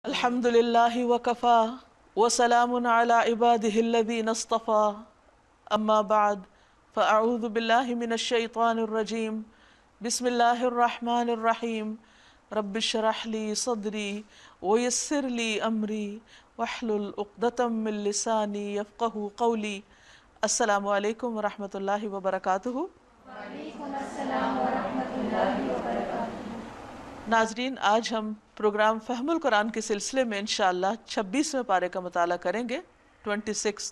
الحمد للہ وکفا وسلام علی عبادہ الذین اصطفا اما بعد فاعوذ باللہ من الشیطان الرجیم بسم اللہ الرحمن الرحیم رب اشرح لی صدری ویسر لی امری واحلل عقدۃ من لسانی یفقہوا قولی۔ السلام علیکم ورحمۃ اللہ وبرکاتہ۔ وعلیکم السلام ورحمۃ اللہ وبرکاتہ۔ ناظرین، آج ہم پروگرام فہم القرآن کے سلسلے میں انشاءاللہ 26ویں پارے کا مطالعہ کریں گے، 26۔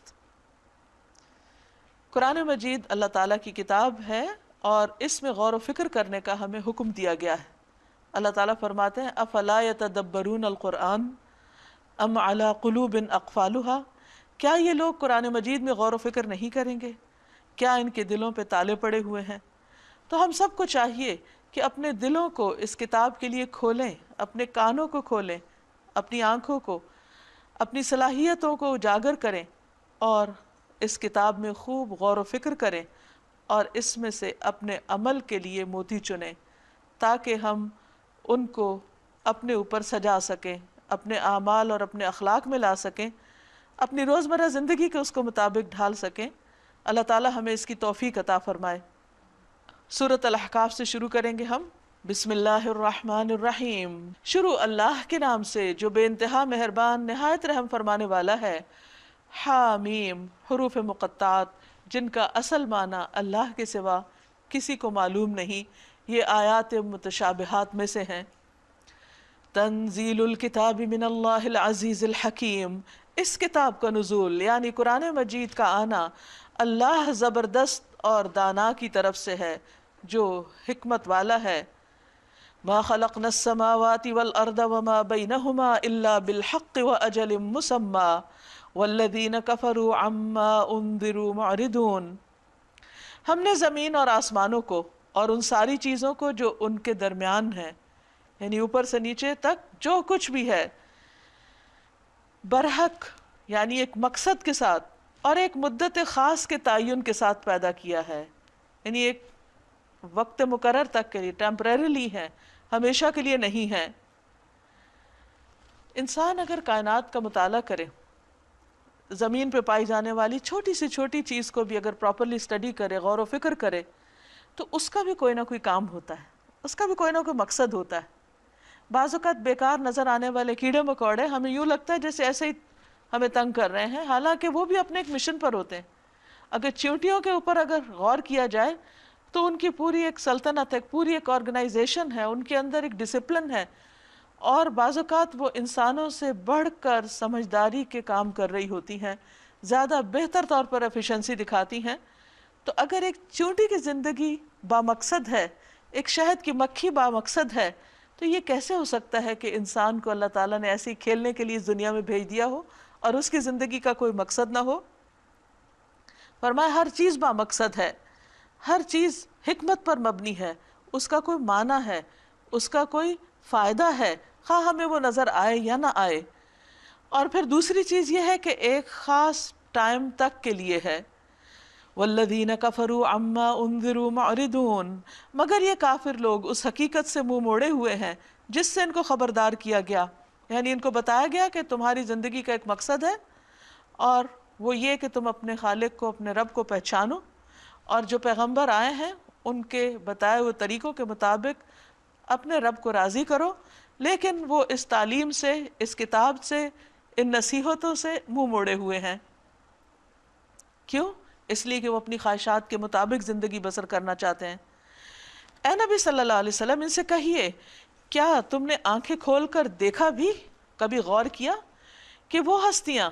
قرآن مجید اللہ تعالیٰ کی کتاب ہے اور اس میں غور و فکر کرنے کا ہمیں حکم دیا گیا ہے۔ اللہ تعالیٰ فرماتے ہیں افلا یتدبرون القرآن ام علی قلوب اقفالها، کیا یہ لوگ قرآن مجید میں غور و فکر نہیں کریں گے؟ کیا ان کے دلوں پہ تالے پڑے ہوئے ہیں؟ تو ہم سب کو چاہیے کہ اپنے دلوں کو اس کتاب کے لیے کھولیں، اپنے کانوں کو کھولیں، اپنی آنکھوں کو، اپنی صلاحیتوں کو اجاگر کریں اور اس کتاب میں خوب غور و فکر کریں اور اس میں سے اپنے عمل کے لیے موتی چنیں تاکہ ہم ان کو اپنے اوپر سجا سکیں، اپنے اعمال اور اپنے اخلاق میں لا سکیں، اپنی روزمرہ زندگی کے اس کو مطابق ڈھال سکیں۔ اللہ تعالی ہمیں اس کی توفیق عطا فرمائے۔ سورۃ الاحقاف سے شروع کریں گے ہم۔ بسم اللہ الرحمن الرحیم، شروع اللہ کے نام سے جو بے انتہا مہربان نہایت رحم فرمانے والا ہے۔ حامیم، حروف مقطعات جن کا اصل معنی اللہ کے سوا کسی کو معلوم نہیں، یہ آیات متشابہات میں سے ہیں۔ تنزیل الکتاب من اللہ العزیز الحکیم، اس کتاب کا نزول یعنی قرآن مجید کا آنا اللہ زبردست اور دانا کی طرف سے ہے جو حکمت والا ہے۔ ما خلقنا السماوات والارض وما بینہما الا بالحق واجل مسمی والذین کفروا عما انذروا معرضون، ہم نے زمین اور آسمانوں کو اور ان ساری چیزوں کو جو ان کے درمیان ہیں، یعنی اوپر سے نیچے تک جو کچھ بھی ہے، برحق یعنی ایک مقصد کے ساتھ اور ایک مدت خاص کے تعین کے ساتھ پیدا کیا ہے، یعنی ایک وقت مقرر تک کے لیے، ٹیمپریریلی ہے، ہمیشہ کے لیے نہیں ہے۔ انسان اگر کائنات کا مطالعہ کرے، زمین پہ پائی جانے والی چھوٹی سے چھوٹی چیز کو بھی اگر پراپرلی اسٹڈی کرے، غور و فکر کرے، تو اس کا بھی کوئی نہ کوئی کام ہوتا ہے، اس کا بھی کوئی نہ کوئی مقصد ہوتا ہے۔ بعض اوقات بیکار نظر آنے والے کیڑے مکوڑے ہمیں یوں لگتا ہے جیسے ایسے ہی ہمیں تنگ کر رہے ہیں، حالانکہ وہ بھی اپنے ایک مشن پر ہوتے ہیں۔ اگر چیونٹیوں کے اوپر اگر غور کیا جائے تو ان کی پوری ایک سلطنت ہے، پوری ایک آرگنائزیشن ہے، ان کے اندر ایک ڈسپلن ہے، اور بعض اوقات وہ انسانوں سے بڑھ کر سمجھداری کے کام کر رہی ہوتی ہیں، زیادہ بہتر طور پر ایفیشنسی دکھاتی ہیں۔ تو اگر ایک چیونٹی کی زندگی بامقصد ہے، ایک شہد کی مکھی بامقصد ہے، تو یہ کیسے ہو سکتا ہے کہ انسان کو اللہ تعالیٰ نے ایسے ہی کھیلنے کے لیے اس دنیا میں بھیج دیا ہو اور اس کی زندگی کا کوئی مقصد نہ ہو؟ فرمایا ہر چیز بامقصد ہے، ہر چیز حکمت پر مبنی ہے، اس کا کوئی معنی ہے، اس کا کوئی فائدہ ہے، خواہ ہمیں وہ نظر آئے یا نہ آئے۔ اور پھر دوسری چیز یہ ہے کہ ایک خاص ٹائم تک کے لیے ہے۔ والذین کفروا عما انذروا معرضون، مگر یہ کافر لوگ اس حقیقت سے منہ موڑے ہوئے ہیں جس سے ان کو خبردار کیا گیا، یعنی ان کو بتایا گیا کہ تمہاری زندگی کا ایک مقصد ہے اور وہ یہ کہ تم اپنے خالق کو، اپنے رب کو پہچانو، اور جو پیغمبر آئے ہیں ان کے بتائے ہوئے طریقوں کے مطابق اپنے رب کو راضی کرو، لیکن وہ اس تعلیم سے، اس کتاب سے، ان نصیحتوں سے منہ موڑے ہوئے ہیں۔ کیوں؟ اس لیے کہ وہ اپنی خواہشات کے مطابق زندگی بسر کرنا چاہتے ہیں۔ اے نبی صلی اللہ علیہ وسلم، ان سے کہیے کیا تم نے آنکھیں کھول کر دیکھا بھی، کبھی غور کیا کہ وہ ہستیاں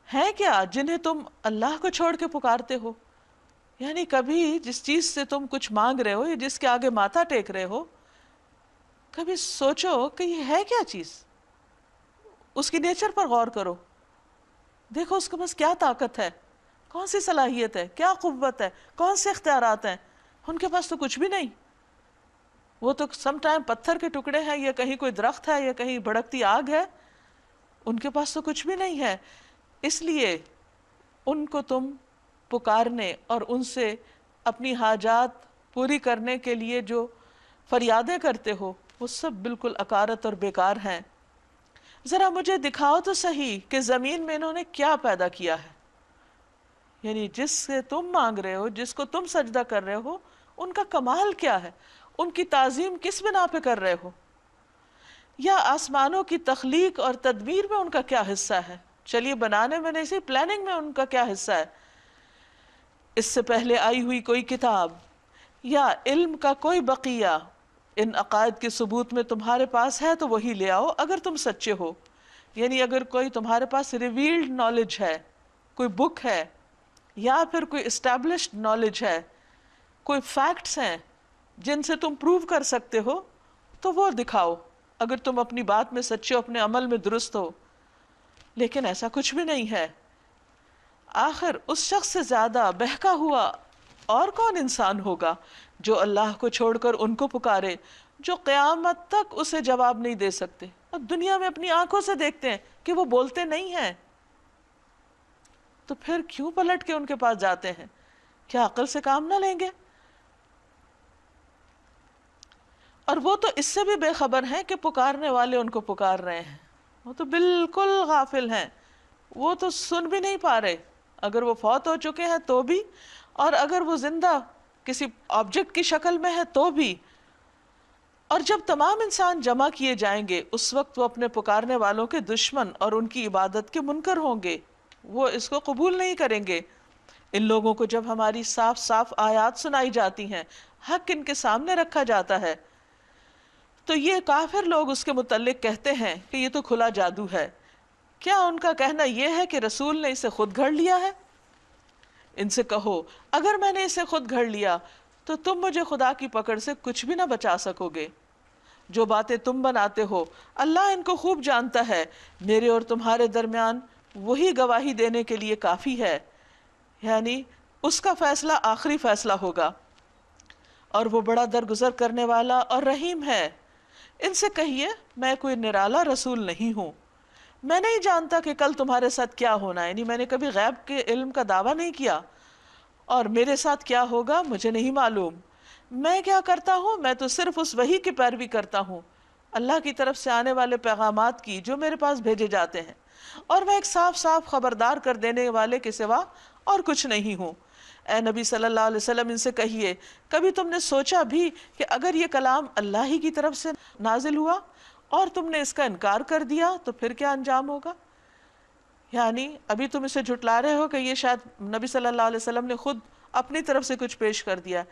ہیں کیا جنہیں تم اللہ کو چھوڑ کے پکارتے ہو؟ یعنی کبھی جس چیز سے تم کچھ مانگ رہے ہو یا جس کے آگے ماتھا ٹیک رہے ہو، کبھی سوچو کہ یہ ہے کیا چیز، اس کی نیچر پر غور کرو، دیکھو اس کے پاس کیا طاقت ہے، کون سی صلاحیت ہے، کیا قوت ہے، کون سے اختیارات ہیں۔ ان کے پاس تو کچھ بھی نہیں، وہ تو سم ٹائم پتھر کے ٹکڑے ہیں یا کہیں کوئی درخت ہے یا کہیں بھڑکتی آگ ہے، ان کے پاس تو کچھ بھی نہیں ہے۔ اس لیے ان کو تم پکارنے اور ان سے اپنی حاجات پوری کرنے کے لیے جو فریادیں کرتے ہو، وہ سب بالکل اکارت اور بیکار ہیں۔ ذرا مجھے دکھاؤ تو صحیح کہ زمین میں انہوں نے کیا پیدا کیا ہے، یعنی جس سے تم مانگ رہے ہو، جس کو تم سجدہ کر رہے ہو، ان کا کمال کیا ہے، ان کی تعظیم کس بنا پہ کر رہے ہو، یا آسمانوں کی تخلیق اور تدبیر میں ان کا کیا حصہ ہے، چلیے بنانے میں نہیں سی پلاننگ میں ان کا کیا حصہ ہے، اس سے پہلے آئی ہوئی کوئی کتاب یا علم کا کوئی بقیہ ان عقائد کے ثبوت میں تمہارے پاس ہے تو وہی لے آؤ اگر تم سچے ہو. یعنی اگر کوئی تمہارے پاس ریویلڈ نالج ہے، کوئی بک ہے، یا پھر کوئی اسٹیبلشڈ نالج ہے، کوئی فیکٹس ہیں جن سے تم پروو کر سکتے ہو تو وہ دکھاؤ اگر تم اپنی بات میں سچے ہو، اپنے عمل میں درست ہو. لیکن ایسا کچھ بھی نہیں ہے. آخر اس شخص سے زیادہ بہکا ہوا اور کون انسان ہوگا جو اللہ کو چھوڑ کر ان کو پکارے جو قیامت تک اسے جواب نہیں دے سکتے، اور دنیا میں اپنی آنکھوں سے دیکھتے ہیں کہ وہ بولتے نہیں ہیں، تو پھر کیوں پلٹ کے ان کے پاس جاتے ہیں؟ کیا عقل سے کام نہ لیں گے؟ اور وہ تو اس سے بھی بے خبر ہیں کہ پکارنے والے ان کو پکار رہے ہیں، وہ تو بالکل غافل ہیں، وہ تو سن بھی نہیں پا رہے، اگر وہ فوت ہو چکے ہیں تو بھی، اور اگر وہ زندہ کسی آبجیکٹ کی شکل میں ہے تو بھی. اور جب تمام انسان جمع کیے جائیں گے اس وقت وہ اپنے پکارنے والوں کے دشمن اور ان کی عبادت کے منکر ہوں گے، وہ اس کو قبول نہیں کریں گے. ان لوگوں کو جب ہماری صاف صاف آیات سنائی جاتی ہیں، حق ان کے سامنے رکھا جاتا ہے، تو یہ کافر لوگ اس کے متعلق کہتے ہیں کہ یہ تو کھلا جادو ہے. کیا ان کا کہنا یہ ہے کہ رسول نے اسے خود گھڑ لیا ہے؟ ان سے کہو اگر میں نے اسے خود گھڑ لیا تو تم مجھے خدا کی پکڑ سے کچھ بھی نہ بچا سکو گے. جو باتیں تم بناتے ہو اللہ ان کو خوب جانتا ہے، میرے اور تمہارے درمیان وہی گواہی دینے کے لیے کافی ہے، یعنی اس کا فیصلہ آخری فیصلہ ہوگا، اور وہ بڑا درگزر کرنے والا اور رحیم ہے. ان سے کہیے میں کوئی نرالا رسول نہیں ہوں، میں نہیں جانتا کہ کل تمہارے ساتھ کیا ہونا ہے، یعنی میں نے کبھی غیب کے علم کا دعویٰ نہیں کیا، اور میرے ساتھ کیا ہوگا مجھے نہیں معلوم. میں کیا کرتا ہوں، میں تو صرف اس وحی کی پیروی کرتا ہوں، اللہ کی طرف سے آنے والے پیغامات کی جو میرے پاس بھیجے جاتے ہیں، اور میں ایک صاف صاف خبردار کر دینے والے کے سوا اور کچھ نہیں ہوں. اے نبی صلی اللہ علیہ وسلم ان سے کہیے کبھی تم نے سوچا بھی کہ اگر یہ کلام اللہ ہی کی طرف سے نازل ہوا اور تم نے اس کا انکار کر دیا تو پھر کیا انجام ہوگا؟ یعنی ابھی تم اسے جھٹلا رہے ہو کہ یہ شاید نبی صلی اللہ علیہ وسلم نے خود اپنی طرف سے کچھ پیش کر دیا،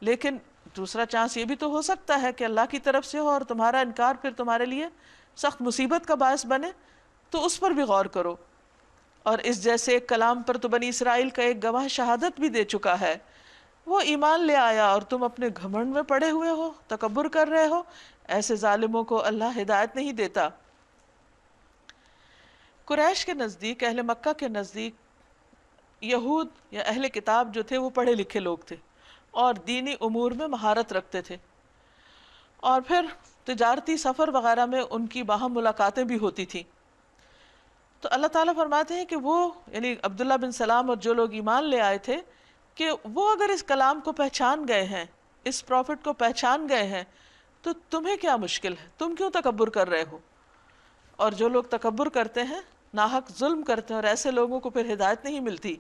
لیکن دوسرا چانس یہ بھی تو ہو سکتا ہے کہ اللہ کی طرف سے ہو اور تمہارا انکار پھر تمہارے لیے سخت مصیبت کا باعث بنے، تو اس پر بھی غور کرو. اور اس جیسے ایک کلام پر تو بنی اسرائیل کا ایک گواہ شہادت بھی دے چکا ہے، وہ ایمان لے آیا اور تم اپنے گھمنڈ میں پڑے ہوئے ہو، تکبر کر رہے ہو. ایسے ظالموں کو اللہ ہدایت نہیں دیتا. قریش کے نزدیک، اہل مکہ کے نزدیک، یہود یا اہل کتاب جو تھے وہ پڑھے لکھے لوگ تھے اور دینی امور میں مہارت رکھتے تھے، اور پھر تجارتی سفر وغیرہ میں ان کی باہم ملاقاتیں بھی ہوتی تھیں. تو اللہ تعالیٰ فرماتے ہیں کہ وہ یعنی عبداللہ بن سلام اور جو لوگ ایمان لے آئے تھے کہ وہ اگر اس کلام کو پہچان گئے ہیں، اس پروفٹ کو پہچان گئے ہیں، تو تمہیں کیا مشکل ہے، تم کیوں تکبر کر رہے ہو؟ اور جو لوگ تکبر کرتے ہیں، ناحق ظلم کرتے ہیں، اور ایسے لوگوں کو پھر ہدایت نہیں ملتی.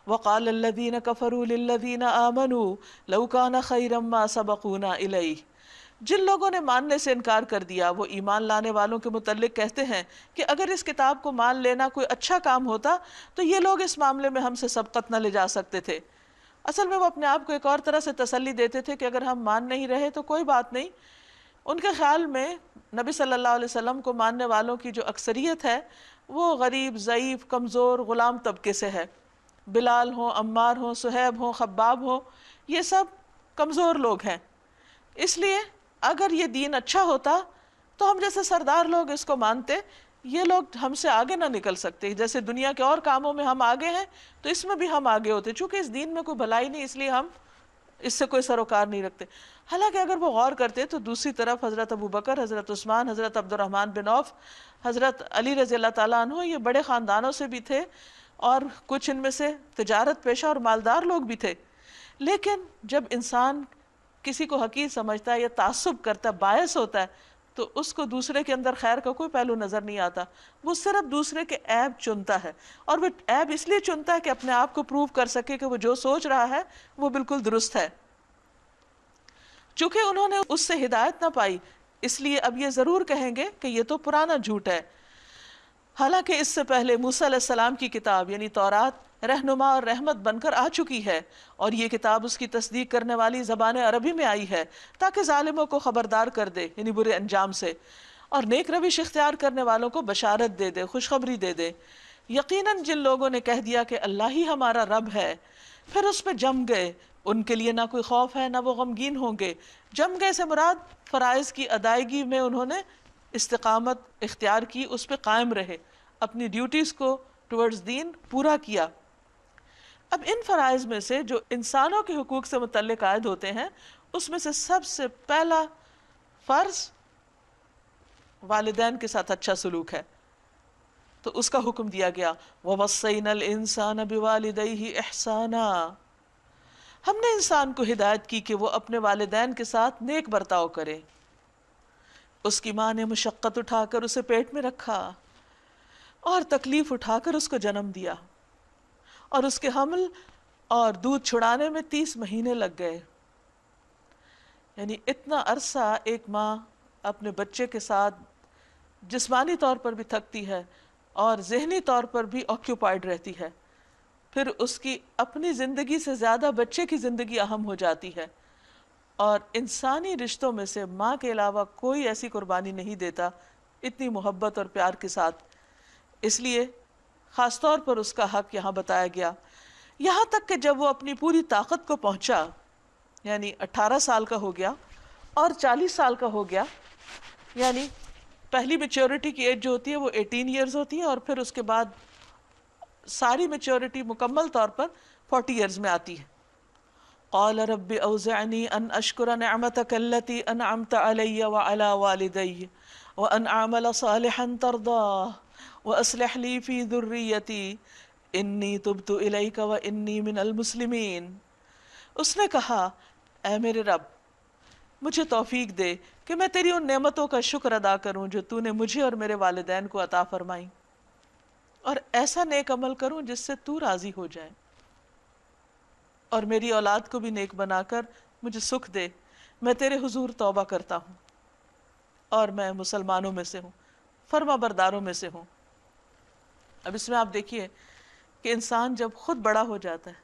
وَقَالَ الَّذِينَ كَفَرُوا لِلَّذِينَ آمَنُوا لَوْ كَانَ خَيْرًا مَا سَبَقُونَا إِلَيْهِ. جن لوگوں نے ماننے سے انکار کر دیا وہ ایمان لانے والوں کے متعلق کہتے ہیں کہ اگر اس کتاب کو مان لینا کوئی اچھا کام ہوتا تو یہ لوگ اس معاملے میں ہم سے سبقت نہ لے جا سکتے تھے. اصل میں وہ اپنے آپ کو ایک اور طرح سے تسلی دیتے تھے کہ اگر ہم مان نہیں رہے تو کوئی بات نہیں. ان کے خیال میں نبی صلی اللہ علیہ وسلم کو ماننے والوں کی جو اکثریت ہے وہ غریب، ضعیف، کمزور، غلام طبقے سے ہے. بلال ہوں، عمار ہوں، صہیب ہوں، خباب ہوں، یہ سب کمزور لوگ ہیں. اس لیے اگر یہ دین اچھا ہوتا تو ہم جیسے سردار لوگ اس کو مانتے، یہ لوگ ہم سے آگے نہ نکل سکتے. جیسے دنیا کے اور کاموں میں ہم آگے ہیں تو اس میں بھی ہم آگے ہوتے، چونکہ اس دین میں کوئی بھلائی نہیں اس لیے ہم اس سے کوئی سروکار نہیں رکھتے. حالانکہ اگر وہ غور کرتے تو دوسری طرف حضرت ابو بکر، حضرت عثمان، حضرت عبد الرحمن بن عوف، حضرت علی رضی اللہ تعالیٰ عنہ یہ بڑے خاندانوں سے بھی تھے اور کچھ ان میں سے تجارت پیشہ اور مالدار لوگ بھی تھے. لیکن جب انسان کسی کو حقیر سمجھتا ہے یا تعصب کرتا ہے، باعث ہوتا ہے، تو اس کو دوسرے کے اندر خیر کا کوئی پہلو نظر نہیں آتا، وہ صرف دوسرے کے عیب چنتا ہے، اور وہ عیب اس لیے چنتا ہے کہ اپنے آپ کو پروو کر سکے کہ وہ جو سوچ رہا ہے وہ بالکل درست ہے۔ چونکہ انہوں نے اس سے ہدایت نہ پائی، اس لیے اب یہ ضرور کہیں گے کہ یہ تو پرانا جھوٹ ہے، حالانکہ اس سے پہلے موسیٰ علیہ السلام کی کتاب یعنی تورات رہنما اور رحمت بن کر آ چکی ہے، اور یہ کتاب اس کی تصدیق کرنے والی زبان عربی میں آئی ہے تاکہ ظالموں کو خبردار کر دے یعنی برے انجام سے، اور نیک روش اختیار کرنے والوں کو بشارت دے دے، خوشخبری دے دے۔ یقیناً جن لوگوں نے کہہ دیا کہ اللہ ہی ہمارا رب ہے پھر اس پہ جم گئے، ان کے لیے نہ کوئی خوف ہے نہ وہ غمگین ہوں گے۔ جم گئے سے مراد فرائض کی ادائیگی میں انہوں نے استقامت اختیار کی، اس پہ قائم رہے، اپنی ڈیوٹیز کو ٹورڈز دین پورا کیا۔ اب ان فرائض میں سے جو انسانوں کے حقوق سے متعلق عائد ہوتے ہیں، اس میں سے سب سے پہلا فرض والدین کے ساتھ اچھا سلوک ہے، تو اس کا حکم دیا گیا وَوَصَّيْنَا الْإِنسَانَ بِوَالِدَيْهِ إِحْسَانًا۔ ہم نے انسان کو ہدایت کی کہ وہ اپنے والدین کے ساتھ نیک برتاؤ کرے۔ اس کی ماں نے مشقت اٹھا کر اسے پیٹ میں رکھا اور تکلیف اٹھا کر اس کو جنم دیا، اور اس کے حمل اور دودھ چھڑانے میں 30 مہینے لگ گئے۔ یعنی اتنا عرصہ ایک ماں اپنے بچے کے ساتھ جسمانی طور پر بھی تھکتی ہے اور ذہنی طور پر بھی آکیوپائیڈ رہتی ہے، پھر اس کی اپنی زندگی سے زیادہ بچے کی زندگی اہم ہو جاتی ہے، اور انسانی رشتوں میں سے ماں کے علاوہ کوئی ایسی قربانی نہیں دیتا اتنی محبت اور پیار کے ساتھ، اس لیے خاص طور پر اس کا حق یہاں بتایا گیا، یہاں تک کہ جب وہ اپنی پوری طاقت کو پہنچا، یعنی 18 سال کا ہو گیا اور 40 سال کا ہو گیا، یعنی پہلی میچیورٹی کی ایج جو ہوتی ہے وہ 18 ایئرز ہوتی ہے، اور پھر اس کے بعد ساری میچیورٹی مکمل طور پر 40 ایئرز میں آتی ہے۔ قال رب اوزعنی ان اشکر نعمتک التی انعمت علی وعلی والدی وان اعمل صالحا ترضاہ واصلح لی فی ذریتی انی تبت الیک وانی من المسلمین۔ اس نے کہا اے میرے رب مجھے توفیق دے کہ میں تیری ان نعمتوں کا شکر ادا کروں جو تو نے مجھے اور میرے والدین کو عطا فرمائی، اور ایسا نیک عمل کروں جس سے تو راضی ہو جائے، اور میری اولاد کو بھی نیک بنا کر مجھے سکھ دے، میں تیرے حضور توبہ کرتا ہوں اور میں مسلمانوں میں سے ہوں، فرما برداروں میں سے ہوں۔ اب اس میں آپ دیکھیے کہ انسان جب خود بڑا ہو جاتا ہے،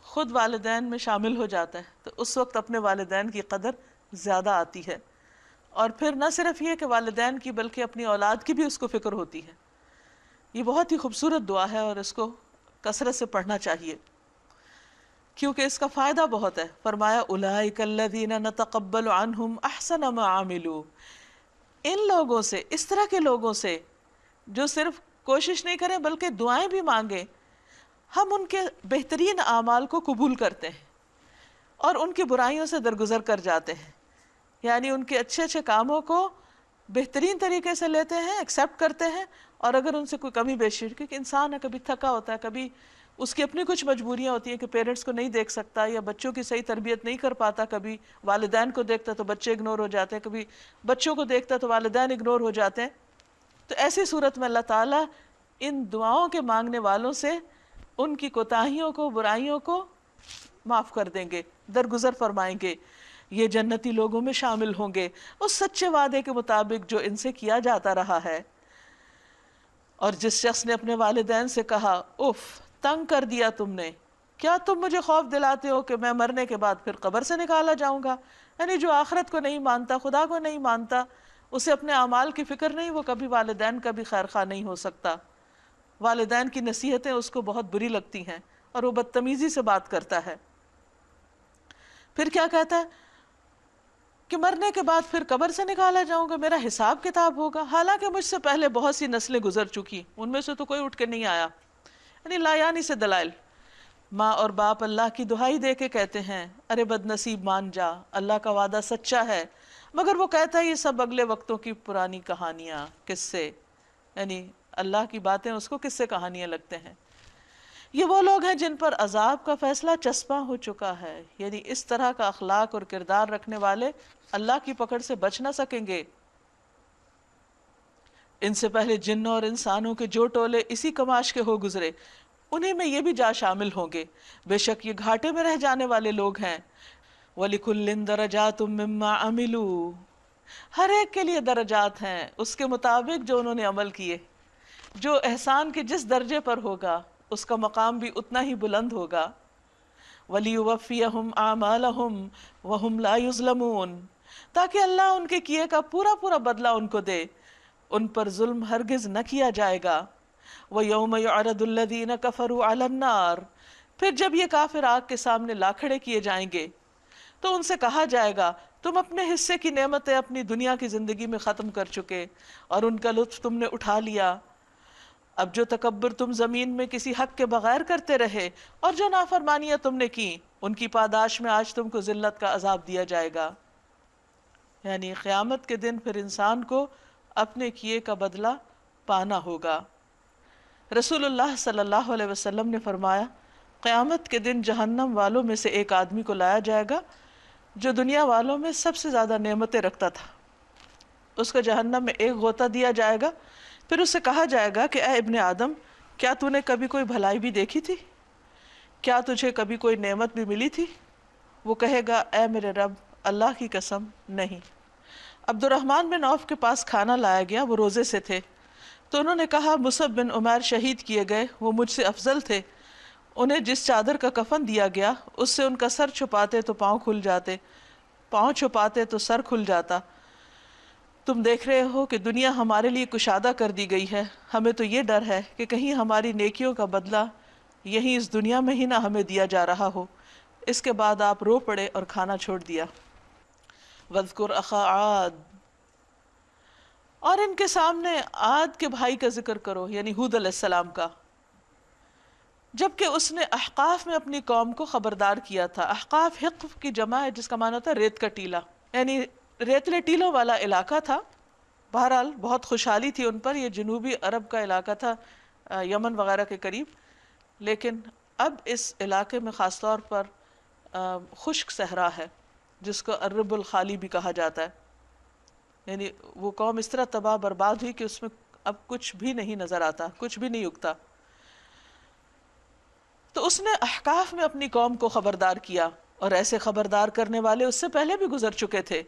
خود والدین میں شامل ہو جاتا ہے، تو اس وقت اپنے والدین کی قدر زیادہ آتی ہے، اور پھر نہ صرف یہ کہ والدین کی بلکہ اپنی اولاد کی بھی اس کو فکر ہوتی ہے۔ یہ بہت ہی خوبصورت دعا ہے اور اس کو کثرت سے پڑھنا چاہیے کیونکہ اس کا فائدہ بہت ہے۔ فرمایا اولئک الذین نتقبل عنہم احسن ما عملوا، ان لوگوں سے، اس طرح کے لوگوں سے جو صرف کوشش نہیں کریں بلکہ دعائیں بھی مانگیں، ہم ان کے بہترین اعمال کو قبول کرتے ہیں اور ان کی برائیوں سے درگزر کر جاتے ہیں، یعنی ان کے اچھے اچھے کاموں کو بہترین طریقے سے لیتے ہیں، ایکسیپٹ کرتے ہیں، اور اگر ان سے کوئی کمی بیشی، کیونکہ انسان ہے کبھی تھکا ہوتا ہے، کبھی اس کی اپنی کچھ مجبوریاں ہوتی ہیں کہ پیرنٹس کو نہیں دیکھ سکتا یا بچوں کی صحیح تربیت نہیں کر پاتا، کبھی والدین کو دیکھتا تو بچے اگنور ہو جاتے ہیں، کبھی بچوں کو دیکھتا تو والدین اگنور ہو جاتے ہیں، تو ایسی صورت میں اللہ تعالیٰ ان دعاؤں کے مانگنے والوں سے ان کی کوتاہیوں کو، برائیوں کو معاف کر دیں گے، درگزر فرمائیں گے، یہ جنتی لوگوں میں شامل ہوں گے اس سچے وعدے کے مطابق جو ان سے کیا جاتا رہا ہے۔ اور جس شخص نے اپنے والدین سے کہا اف تنگ کر دیا تم نے، کیا تم مجھے خوف دلاتے ہو کہ میں مرنے کے بعد پھر قبر سے نکالا جاؤں گا؟ یعنی جو آخرت کو نہیں مانتا، خدا کو نہیں مانتا، اسے اپنے اعمال کی فکر نہیں، وہ کبھی والدین کا بھی خیر خواہ نہیں ہو سکتا، والدین کی نصیحتیں اس کو بہت بری لگتی ہیں اور وہ بدتمیزی سے بات کرتا ہے۔ پھر کیا کہتا ہے کہ مرنے کے بعد پھر قبر سے نکالا جاؤں گا، میرا حساب کتاب ہوگا، حالانکہ مجھ سے پہلے بہت سی نسلیں گزر چکی، ان میں سے تو کوئی اٹھ کے نہیں آیا۔ یعنی لا یعنی سے دلائل۔ ماں اور باپ اللہ کی دہائی دے کے کہتے ہیں ارے بد نصیب مان جا، اللہ کا وعدہ سچا ہے، مگر وہ کہتا ہے یہ سب اگلے وقتوں کی پرانی کہانیاں، قصے، یعنی اللہ کی باتیں اس کو قصے کہانیاں لگتے ہیں۔ یہ وہ لوگ ہیں جن پر عذاب کا فیصلہ چسپاں ہو چکا ہے، یعنی اس طرح کا اخلاق اور کردار رکھنے والے اللہ کی پکڑ سے بچ نہ سکیں گے۔ ان سے پہلے جنوں اور انسانوں کے جو ٹولے اسی کماش کے ہو گزرے انہیں میں یہ بھی جا شامل ہوں گے، بے شک یہ گھاٹے میں رہ جانے والے لوگ ہیں۔ وَلِكُلٍّ دَرَجَاتٌ مِّمَّا عَمِلُوا، ہر ایک کے لیے درجات ہیں اس کے مطابق جو انہوں نے عمل کیے۔ جو احسان کے جس درجے پر ہوگا اس کا مقام بھی اتنا ہی بلند ہوگا۔ وَلِيُوَفِّيَهُمْ أَعْمَالَهُمْ وَهُمْ لَا يُظْلَمُونَ، تاکہ اللہ ان کے کیے کا پورا پورا بدلہ ان کو دے، ان پر ظلم ہرگز نہ کیا جائے گا۔ وَيَوْمَ يُعْرَضُ الَّذِينَ كَفَرُوا عَلَى النَّارِ، پھر جب یہ کافر آگ کے سامنے لا کھڑے کیے جائیں گے تو ان سے کہا جائے گا تم اپنے حصے کی نعمتیں اپنی دنیا کی زندگی میں ختم کر چکے اور ان کا لطف تم نے اٹھا لیا، اب جو تکبر تم زمین میں کسی حق کے بغیر کرتے رہے اور جو نافرمانیاں تم نے کی ان کی پاداش میں آج تم کو ذلت کا عذاب دیا جائے گا۔ یعنی قیامت کے دن پھر انسان کو اپنے کیے کا بدلہ پانا ہوگا۔ رسول اللہ صلی اللہ علیہ وسلم نے فرمایا قیامت کے دن جہنم والوں میں سے ایک آدمی کو لایا جائے گا جو دنیا والوں میں سب سے زیادہ نعمتیں رکھتا تھا، اس کو جہنم میں ایک غوطہ دیا جائے گا، پھر اس سے کہا جائے گا کہ اے ابن آدم، کیا تو نے کبھی کوئی بھلائی بھی دیکھی تھی؟ کیا تجھے کبھی کوئی نعمت بھی ملی تھی؟ وہ کہے گا اے میرے رب، اللہ کی قسم نہیں۔ عبد الرحمن بن عوف کے پاس کھانا لایا گیا، وہ روزے سے تھے، تو انہوں نے کہا مصعب بن عمیر شہید کیے گئے، وہ مجھ سے افضل تھے، انہیں جس چادر کا کفن دیا گیا اس سے ان کا سر چھپاتے تو پاؤں کھل جاتے، پاؤں چھپاتے تو سر کھل جاتا۔ تم دیکھ رہے ہو کہ دنیا ہمارے لیے کشادہ کر دی گئی ہے، ہمیں تو یہ ڈر ہے کہ کہیں ہماری نیکیوں کا بدلہ یہیں اس دنیا میں ہی نہ ہمیں دیا جا رہا ہو۔ اس کے بعد آپ رو پڑے اور کھانا چھوڑ دیا۔ وَاذْكُرْ أَخَا عَادٍ، اور ان کے سامنے عاد کے بھائی کا ذکر کرو، یعنی ہود علیہ السلام کا، جبکہ اس نے احقاف میں اپنی قوم کو خبردار کیا تھا۔ احقاف حقف کی جمع ہے جس کا معنی ہوتا ہے ریت کا ٹیلا، یعنی ریتلے ٹیلوں والا علاقہ تھا۔ بہرحال بہت خوشحالی تھی ان پر، یہ جنوبی عرب کا علاقہ تھا، یمن وغیرہ کے قریب، لیکن اب اس علاقے میں خاص طور پر خشک صحرا ہے جس کو الرب الخالی بھی کہا جاتا ہے، یعنی وہ قوم اس طرح تباہ برباد ہوئی کہ اس میں اب کچھ بھی نہیں نظر آتا، کچھ بھی نہیں اگتا۔ تو اس نے احقاف میں اپنی قوم کو خبردار کیا، اور ایسے خبردار کرنے والے اس سے پہلے بھی گزر چکے تھے،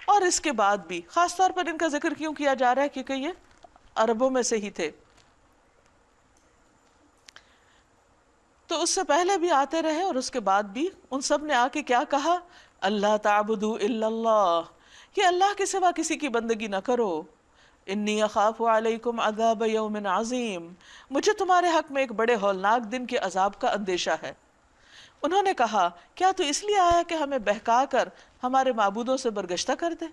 اور اس کے بعد بھی۔ خاص طور پر ان کا ذکر کیوں کیا جا رہا ہے؟ کیونکہ یہ عربوں میں سے ہی تھے، تو اس سے پہلے بھی آتے رہے اور اس کے بعد بھی۔ ان سب نے آ کے کیا کہا؟ اللہ تعبدوا الا اللہ، کہ اللہ کے سوا کسی کی بندگی نہ کرو۔ انی اخاف علیکم عذاب یوم عظیم، مجھے تمہارے حق میں ایک بڑے ہولناک دن کے عذاب کا اندیشہ ہے۔ انہوں نے کہا کیا تو اس لیے آیا کہ ہمیں بہکا کر ہمارے معبودوں سے برگشتہ کر دے؟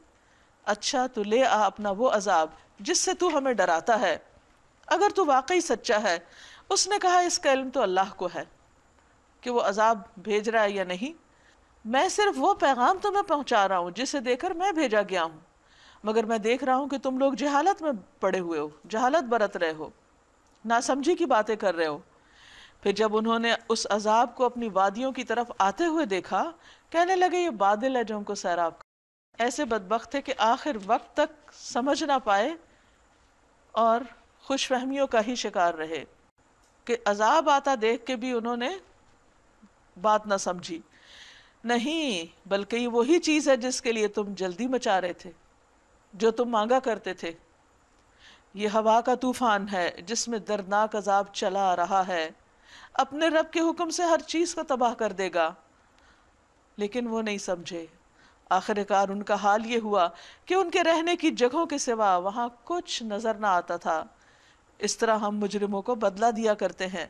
اچھا تو لے آ اپنا وہ عذاب جس سے تو ہمیں ڈراتا ہے، اگر تو واقعی سچا ہے۔ اس نے کہا اس کا علم تو اللہ کو ہے کہ وہ عذاب بھیج رہا ہے یا نہیں، میں صرف وہ پیغام تمہیں پہنچا رہا ہوں جسے دے کر میں بھیجا گیا ہوں، مگر میں دیکھ رہا ہوں کہ تم لوگ جہالت میں پڑے ہوئے ہو، جہالت برت رہے ہو، ناسمجھی کی باتیں کر رہے ہو۔ پھر جب انہوں نے اس عذاب کو اپنی وادیوں کی طرف آتے ہوئے دیکھا، کہنے لگے یہ بادل ہے جو ہم کو سیراب کر۔ ایسے بدبخت تھے کہ آخر وقت تک سمجھ نہ پائے اور خوش فہمیوں کا ہی شکار رہے، کہ عذاب آتا دیکھ کے بھی انہوں نے بات نہ سمجھی۔ نہیں، بلکہ یہ وہی چیز ہے جس کے لیے تم جلدی مچا رہے تھے، جو تم مانگا کرتے تھے۔ یہ ہوا کا طوفان ہے جس میں دردناک عذاب چلا آ رہا ہے، اپنے رب کے حکم سے ہر چیز کو تباہ کر دے گا، لیکن وہ نہیں سمجھے۔ آخر کار ان کا حال یہ ہوا کہ ان کے رہنے کی جگہوں کے سوا وہاں کچھ نظر نہ آتا تھا۔ اس طرح ہم مجرموں کو بدلہ دیا کرتے ہیں۔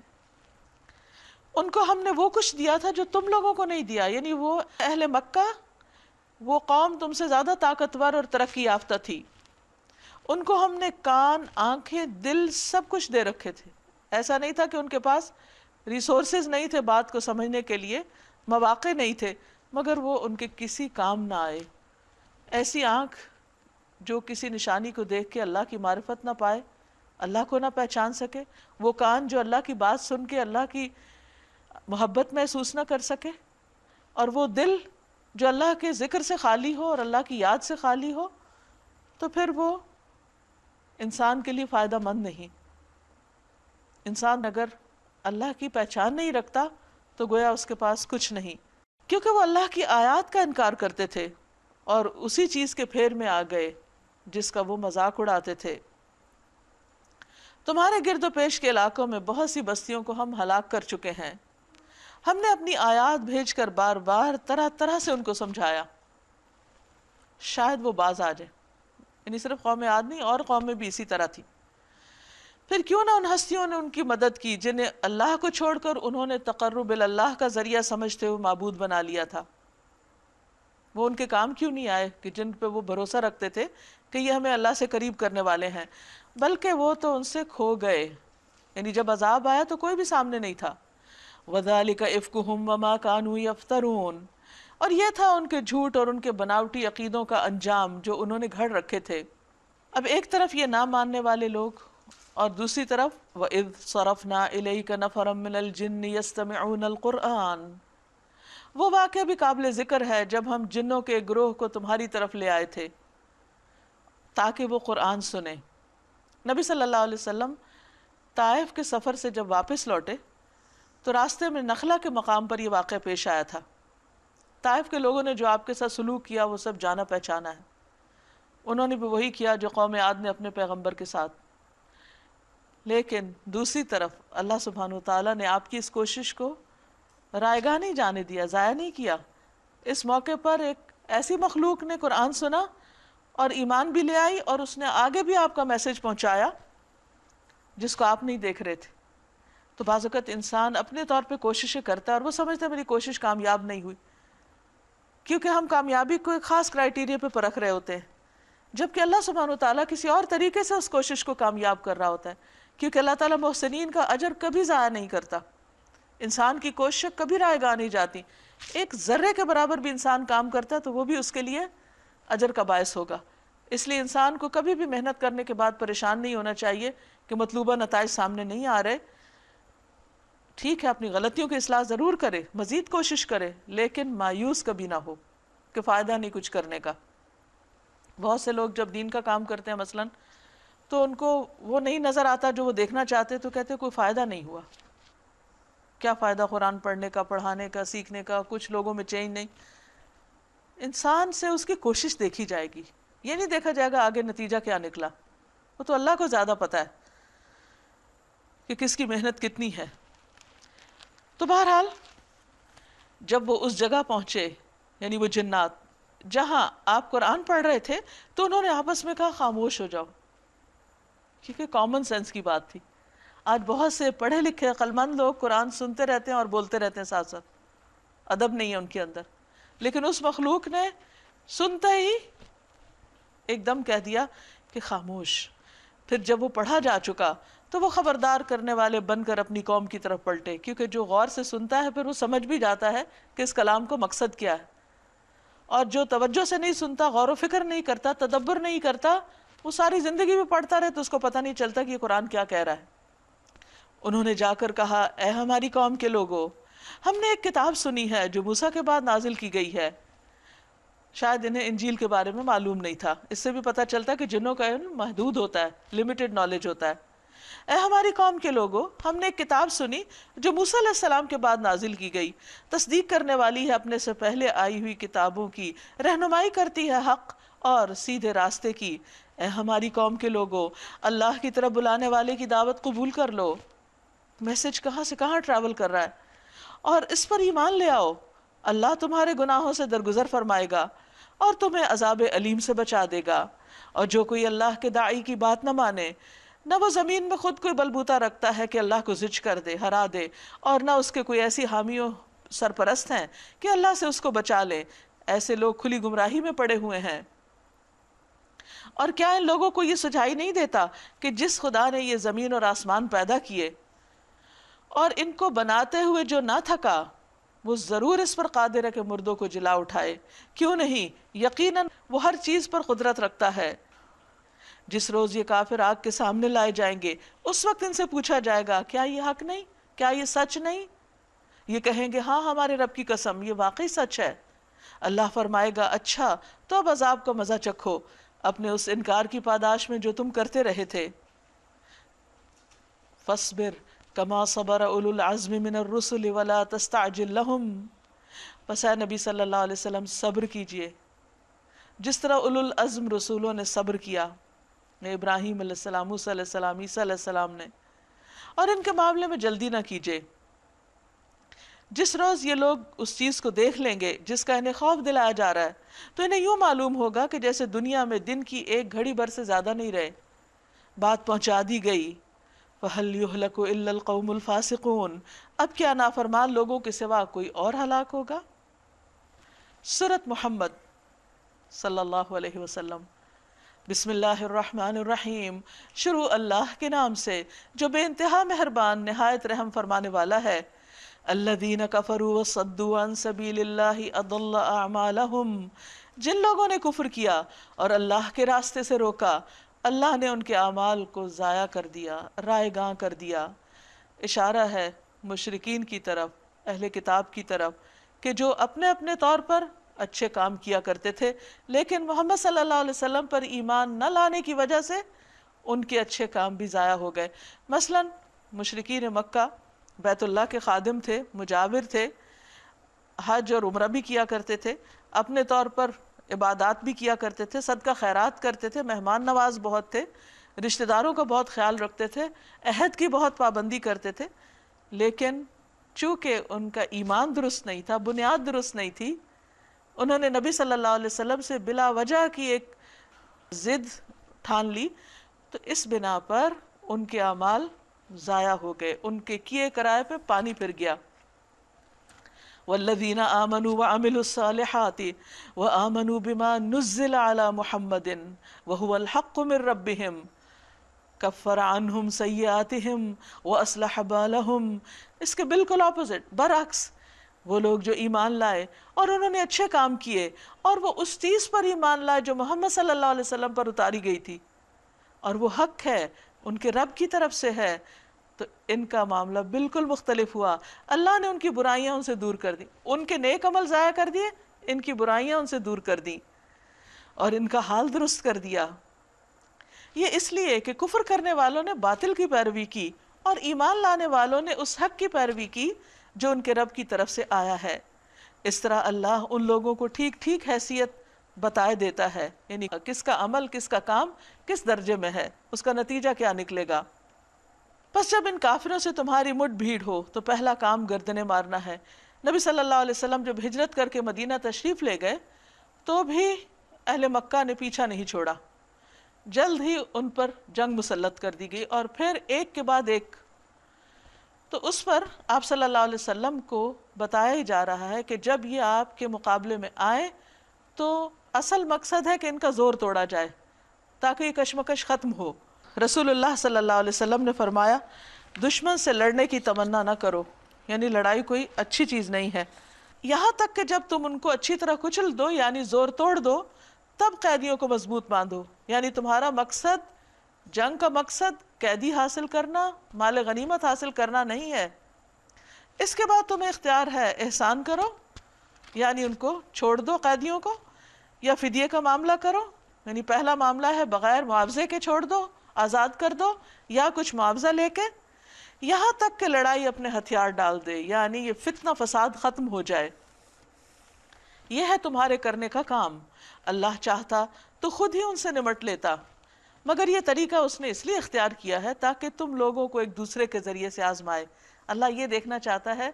ان کو ہم نے وہ کچھ دیا تھا جو تم لوگوں کو نہیں دیا، یعنی وہ اہل مکہ، وہ قوم تم سے زیادہ طاقتور اور ترقی یافتہ تھی، ان کو ہم نے کان، آنکھیں، دل سب کچھ دے رکھے تھے۔ ایسا نہیں تھا کہ ان کے پاس ریسورسز نہیں تھے بات کو سمجھنے کے لیے، مواقع نہیں تھے، مگر وہ ان کے کسی کام نہ آئے۔ ایسی آنکھ جو کسی نشانی کو دیکھ کے اللہ کی معرفت نہ پائے، اللہ کو نہ پہچان سکے، وہ کان جو اللہ کی بات سن کے اللہ کی محبت محسوس نہ کر سکے، اور وہ دل جو اللہ کے ذکر سے خالی ہو اور اللہ کی یاد سے خالی ہو، تو پھر وہ انسان کے لیے فائدہ مند نہیں. انسان اگر اللہ کی پہچان نہیں رکھتا تو گویا اس کے پاس کچھ نہیں، کیونکہ وہ اللہ کی آیات کا انکار کرتے تھے اور اسی چیز کے پھیر میں آ گئے جس کا وہ مذاق اڑاتے تھے. تمہارے گرد و پیش کے علاقوں میں بہت سی بستیوں کو ہم ہلاک کر چکے ہیں. ہم نے اپنی آیات بھیج کر بار بار طرح طرح سے ان کو سمجھایا، شاید وہ باز آ جائے. یعنی صرف قوم عاد نہیں، اور قومیں بھی اسی طرح تھی. پھر کیوں نہ ان ہستیوں نے ان کی مدد کی جنہیں اللہ کو چھوڑ کر انہوں نے تقرب اللہ کا ذریعہ سمجھتے ہوئے معبود بنا لیا تھا. وہ ان کے کام کیوں نہیں آئے کہ جن پہ وہ بھروسہ رکھتے تھے کہ یہ ہمیں اللہ سے قریب کرنے والے ہیں، بلکہ وہ تو ان سے کھو گئے. یعنی جب عذاب آیا تو کوئی بھی سامنے نہیں تھا. وَذَلِكَ إِفْكُهُمْ وَمَا كَانُوا يَفْتَرُونَ، اور یہ تھا ان کے جھوٹ اور ان کے بناوٹی عقیدوں کا انجام جو انہوں نے گھڑ رکھے تھے. اب ایک طرف یہ نہ ماننے والے لوگ اور دوسری طرف وَإِذْ صَرَفْنَا إِلَيْكَ نَفَرًا مِّنَ الْجِنِّ يَسْتَمِعُونَ الْقُرْآنَ، وہ واقعہ بھی قابل ذکر ہے جب ہم جنوں کے گروہ کو تمہاری طرف لے آئے تھے تاکہ وہ قرآن سنیں. نبی صلی اللہ علیہ وسلم طائف کے سفر سے جب واپس لوٹے تو راستے میں نخلا کے مقام پر یہ واقعہ پیش آیا تھا. طائف کے لوگوں نے جو آپ کے ساتھ سلوک کیا وہ سب جانا پہچانا ہے. انہوں نے بھی وہی کیا جو قوم عاد نے اپنے پیغمبر کے ساتھ. لیکن دوسری طرف اللہ سبحانہ وتعالیٰ نے آپ کی اس کوشش کو رائیگاں نہیں جانے دیا، ضائع نہیں کیا. اس موقع پر ایک ایسی مخلوق نے قرآن سنا اور ایمان بھی لے آئی، اور اس نے آگے بھی آپ کا میسج پہنچایا جس کو آپ نہیں دیکھ رہے تھے. تو بعض اوقات انسان اپنے طور پہ کوششیں کرتا ہے اور وہ سمجھتا ہے میری کوشش کامیاب نہیں ہوئی، کیونکہ ہم کامیابی کو ایک خاص کرائیٹیریا پہ پرکھ رہے ہوتے ہیں، جبکہ اللہ سبحانہ وتعالیٰ کسی اور طریقے سے اس کوشش کو کامیاب کر رہا ہوتا ہے. کیونکہ اللہ تعالیٰ محسنین کا اجر کبھی ضائع نہیں کرتا. انسان کی کوشش کبھی رائے گاہ نہیں جاتی. ایک ذرے کے برابر بھی انسان کام کرتا ہے تو وہ بھی اس کے لیے اجر کا باعث ہوگا. اس لیے انسان کو کبھی بھی محنت کرنے کے بعد پریشان نہیں ہونا چاہیے کہ مطلوبہ نتائج سامنے نہیں آ رہے. ٹھیک ہے، اپنی غلطیوں کی اصلاح ضرور کرے، مزید کوشش کرے، لیکن مایوس کبھی نہ ہو کہ فائدہ نہیں کچھ کرنے کا. بہت سے لوگ جب دین کا کام کرتے ہیں مثلاً تو ان کو وہ نہیں نظر آتا جو وہ دیکھنا چاہتے، تو کہتے کوئی فائدہ نہیں ہوا. کیا فائدہ قرآن پڑھنے کا، پڑھانے کا، سیکھنے کا؟ کچھ لوگوں میں چینج نہیں. انسان سے اس کی کوشش دیکھی جائے گی، یہ نہیں دیکھا جائے گا آگے نتیجہ کیا نکلا. وہ تو اللہ کو زیادہ پتا ہے کہ کس کی محنت کتنی ہے. تو بہرحال جب وہ اس جگہ پہنچے، یعنی وہ جنات جہاں آپ قرآن پڑھ رہے تھے، تو انہوں نے آپس میں کہا خاموش ہو جاؤ، کیونکہ کامن سینس کی بات تھی. آج بہت سے پڑھے لکھے عقلمند لوگ قرآن سنتے رہتے ہیں اور بولتے رہتے ہیں ساتھ ساتھ، ادب نہیں ہے ان کے اندر. لیکن اس مخلوق نے سنتا ہی ایک دم کہہ دیا کہ خاموش. پھر جب وہ پڑھا جا چکا تو وہ خبردار کرنے والے بن کر اپنی قوم کی طرف پلٹے، کیونکہ جو غور سے سنتا ہے پھر وہ سمجھ بھی جاتا ہے کہ اس کلام کو مقصد کیا ہے. اور جو توجہ سے نہیں سنتا، غور و فکر نہیں کرتا، تدبر نہیں کرتا، وہ ساری زندگی میں پڑھتا رہے تو اس کو پتہ نہیں چلتا کہ یہ قرآن کیا کہہ رہا ہے. انہوں نے جا کر کہا اے ہماری قوم کے لوگوں، ہم نے ایک کتاب سنی ہے جو موسیٰ کے بعد نازل کی گئی ہے. شاید انہیں انجیل کے بارے میں معلوم نہیں تھا. اس سے بھی پتہ چلتا کہ جنوں کا علم محدود ہوتا ہے، لمیٹڈ نالج ہوتا ہے. اے ہماری قوم کے لوگوں، ہم نے ایک کتاب سنی جو موسیٰ علیہ السلام کے بعد نازل کی گئی، تصدیق کرنے والی ہے اپنے سے پہلے آئی ہوئی کتابوں کی، رہنمائی کرتی ہے حق اور سیدھے راستے کی. اے ہماری قوم کے لوگوں، اللہ کی طرف بلانے والے کی دعوت قبول کر لو. میسج کہاں سے کہاں ٹریول کر رہا ہے. اور اس پر ایمان لے آؤ، اللہ تمہارے گناہوں سے درگزر فرمائے گا اور تمہیں عذاب علیم سے بچا دے گا. اور جو کوئی اللہ کے داعی کی بات نہ مانے، نہ وہ زمین میں خود کوئی بلبوتا رکھتا ہے کہ اللہ کو زج کر دے، ہرا دے، اور نہ اس کے کوئی ایسی حامی و سرپرست ہیں کہ اللہ سے اس کو بچا لے، ایسے لوگ کھلی گمراہی میں پڑے ہوئے ہیں. اور کیا ان لوگوں کو یہ سجائی نہیں دیتا کہ جس خدا نے یہ زمین اور آسمان پیدا کیے اور ان کو بناتے ہوئے جو نہ تھکا، وہ ضرور اس پر قادر ہے کہ مردوں کو جلا اٹھائے. کیوں نہیں، یقیناً وہ ہر چیز پر قدرت رکھتا ہے. جس روز یہ کافر آگ کے سامنے لائے جائیں گے، اس وقت ان سے پوچھا جائے گا کیا یہ حق نہیں، کیا یہ سچ نہیں؟ یہ کہیں گے ہاں ہمارے رب کی قسم یہ واقعی سچ ہے. اللہ فرمائے گا اچھا تو اب عذاب کا مزہ چکھو، اپنے اس انکار کی پاداش میں جو تم کرتے رہے تھے. فاصبر کما صبر اولو العزم من الرسل ولا تستعجل لهم. پس اے نبی صلی اللہ علیہ وسلم صبر کیجئے جس طرح اولو العزم رسولوں نے صبر کیا، ابراہیم علیہ السلام، موسیٰ علیہ السلام، عیسیٰ علیہ السلام نے، اور ان کے معاملے میں جلدی نہ کیجئے. جس روز یہ لوگ اس چیز کو دیکھ لیں گے جس کا انہیں خوف دلایا جا رہا ہے تو انہیں یوں معلوم ہوگا کہ جیسے دنیا میں دن کی ایک گھڑی بھر سے زیادہ نہیں رہے، بات پہنچا دی گئی. فَهَلْ يُهْلَكُ إِلَّا الْقَوْمُ الْفَاسِقُونَ. اب کیا نافرمان لوگوں کے سوا کوئی اور ہلاک ہوگا. سورۃ محمد صلی اللہ علیہ وسلم. بسم اللہ الرحمن الرحیم. شروع اللہ کے نام سے جو بے انتہا مہربان نہایت رحم فرمانے والا ہے. الذین کفروا وصدوا عن سبیل اللہ اضل اعمالہم. جن لوگوں نے کفر کیا اور اللہ کے راستے سے روکا، اللہ نے ان کے اعمال کو ضائع کر دیا، رائے گاں کر دیا. اشارہ ہے مشرکین کی طرف، اہل کتاب کی طرف، کہ جو اپنے اپنے طور پر اچھے کام کیا کرتے تھے لیکن محمد صلی اللہ علیہ وسلم پر ایمان نہ لانے کی وجہ سے ان کے اچھے کام بھی ضائع ہو گئے. مثلا مشرکین مکہ بیت اللہ کے خادم تھے، مجاور تھے، حج اور عمرہ بھی کیا کرتے تھے، اپنے طور پر عبادات بھی کیا کرتے تھے، صدقہ خیرات کرتے تھے، مہمان نواز بہت تھے، رشتہ داروں کا بہت خیال رکھتے تھے، عہد کی بہت پابندی کرتے تھے. لیکن چونکہ ان کا ایمان درست نہیں تھا، بنیاد درست نہیں تھی، انہوں نے نبی صلی اللہ علیہ وسلم سے بلا وجہ کی ایک ضد ٹھان لی، تو اس بنا پر ان کے اعمال ضائع ہو گئے، ان کے کیے کرائے پہ پانی پھر گیا. والذین آمنوا وعملوا الصالحات وآمنوا بما نزل على محمد وهو الحق من ربهم کفر عنہم سیئاتہم واصلح بالہم. اس کے بالکل اپوزٹ، برعکس، وہ لوگ جو ایمان لائے اور انہوں نے اچھے کام کیے اور وہ اس چیز پر ایمان لائے جو محمد صلی اللہ علیہ وسلم پر اتاری گئی تھی اور وہ حق ہے، ان کے رب کی طرف سے ہے، تو ان کا معاملہ بالکل مختلف ہوا. اللہ نے ان کی برائیاں ان سے دور کر دی، ان کے نیک عمل ضائع کر دیے، ان کی برائیاں ان سے دور کر دی اور ان کا حال درست کر دیا. یہ اس لیے کہ کفر کرنے والوں نے باطل کی پیروی کی اور ایمان لانے والوں نے اس حق کی پیروی کی جو ان کے رب کی طرف سے آیا ہے. اس طرح اللہ ان لوگوں کو ٹھیک ٹھیک حیثیت بتائے دیتا ہے، یعنی کس کا عمل، کس کا کام کس درجے میں ہے، اس کا نتیجہ کیا نکلے گا. پس جب ان کافروں سے تمہاری مٹھ بھیڑ ہو تو پہلا کام گردنیں مارنا ہے. نبی صلی اللہ علیہ وسلم جب ہجرت کر کے مدینہ تشریف لے گئے تو بھی اہل مکہ نے پیچھا نہیں چھوڑا، جلد ہی ان پر جنگ مسلط کر دی گئی اور پھر ایک کے بعد ایک. تو اس پر آپ صلی اللہ علیہ وسلم کو بتایا ہی جا رہا ہے کہ جب یہ آپ کے مقابلے میں آئے تو اصل مقصد ہے کہ ان کا زور توڑا جائے تاکہ یہ کشمکش ختم ہو. رسول اللہ صلی اللہ علیہ وسلم نے فرمایا دشمن سے لڑنے کی تمنا نہ کرو، یعنی لڑائی کوئی اچھی چیز نہیں ہے، یہاں تک کہ جب تم ان کو اچھی طرح کچل دو یعنی زور توڑ دو تب قیدیوں کو مضبوط باندھو. یعنی تمہارا مقصد، جنگ کا مقصد قیدی حاصل کرنا، مال غنیمت حاصل کرنا نہیں ہے. اس کے بعد تمہیں اختیار ہے احسان کرو، یعنی ان کو چھوڑ دو قیدیوں کو، یا فدیے کا معاملہ کرو، یعنی پہلا معاملہ ہے بغیر معاوضے کے چھوڑ دو، آزاد کر دو، یا کچھ معاوضہ لے کے، یہاں تک کہ لڑائی اپنے ہتھیار ڈال دے، یعنی یہ فتنہ فساد ختم ہو جائے. یہ ہے تمہارے کرنے کا کام. اللہ چاہتا تو خود ہی ان سے نمٹ لیتا، مگر یہ طریقہ اس نے اس لیے اختیار کیا ہے تاکہ تم لوگوں کو ایک دوسرے کے ذریعے سے آزمائے. اللہ یہ دیکھنا چاہتا ہے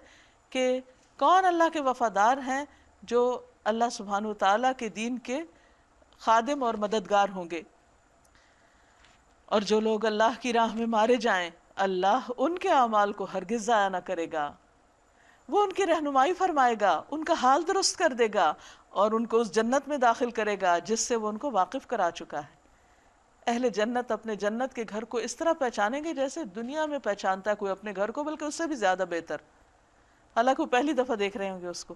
کہ کون اللہ کے وفادار ہیں جو اللہ سبحانہ وتعالیٰ کے دین کے خادم اور مددگار ہوں گے، اور جو لوگ اللہ کی راہ میں مارے جائیں اللہ ان کے اعمال کو ہرگز ضائع نہ کرے گا. وہ ان کی رہنمائی فرمائے گا، ان کا حال درست کر دے گا اور ان کو اس جنت میں داخل کرے گا جس سے وہ ان کو واقف کرا چکا ہے. اہل جنت اپنے جنت کے گھر کو اس طرح پہچانیں گے جیسے دنیا میں پہچانتا ہے کوئی اپنے گھر کو، بلکہ اس سے بھی زیادہ بہتر. حالانکہ وہ پہلی دفعہ دیکھ رہے ہوں گے اس کو،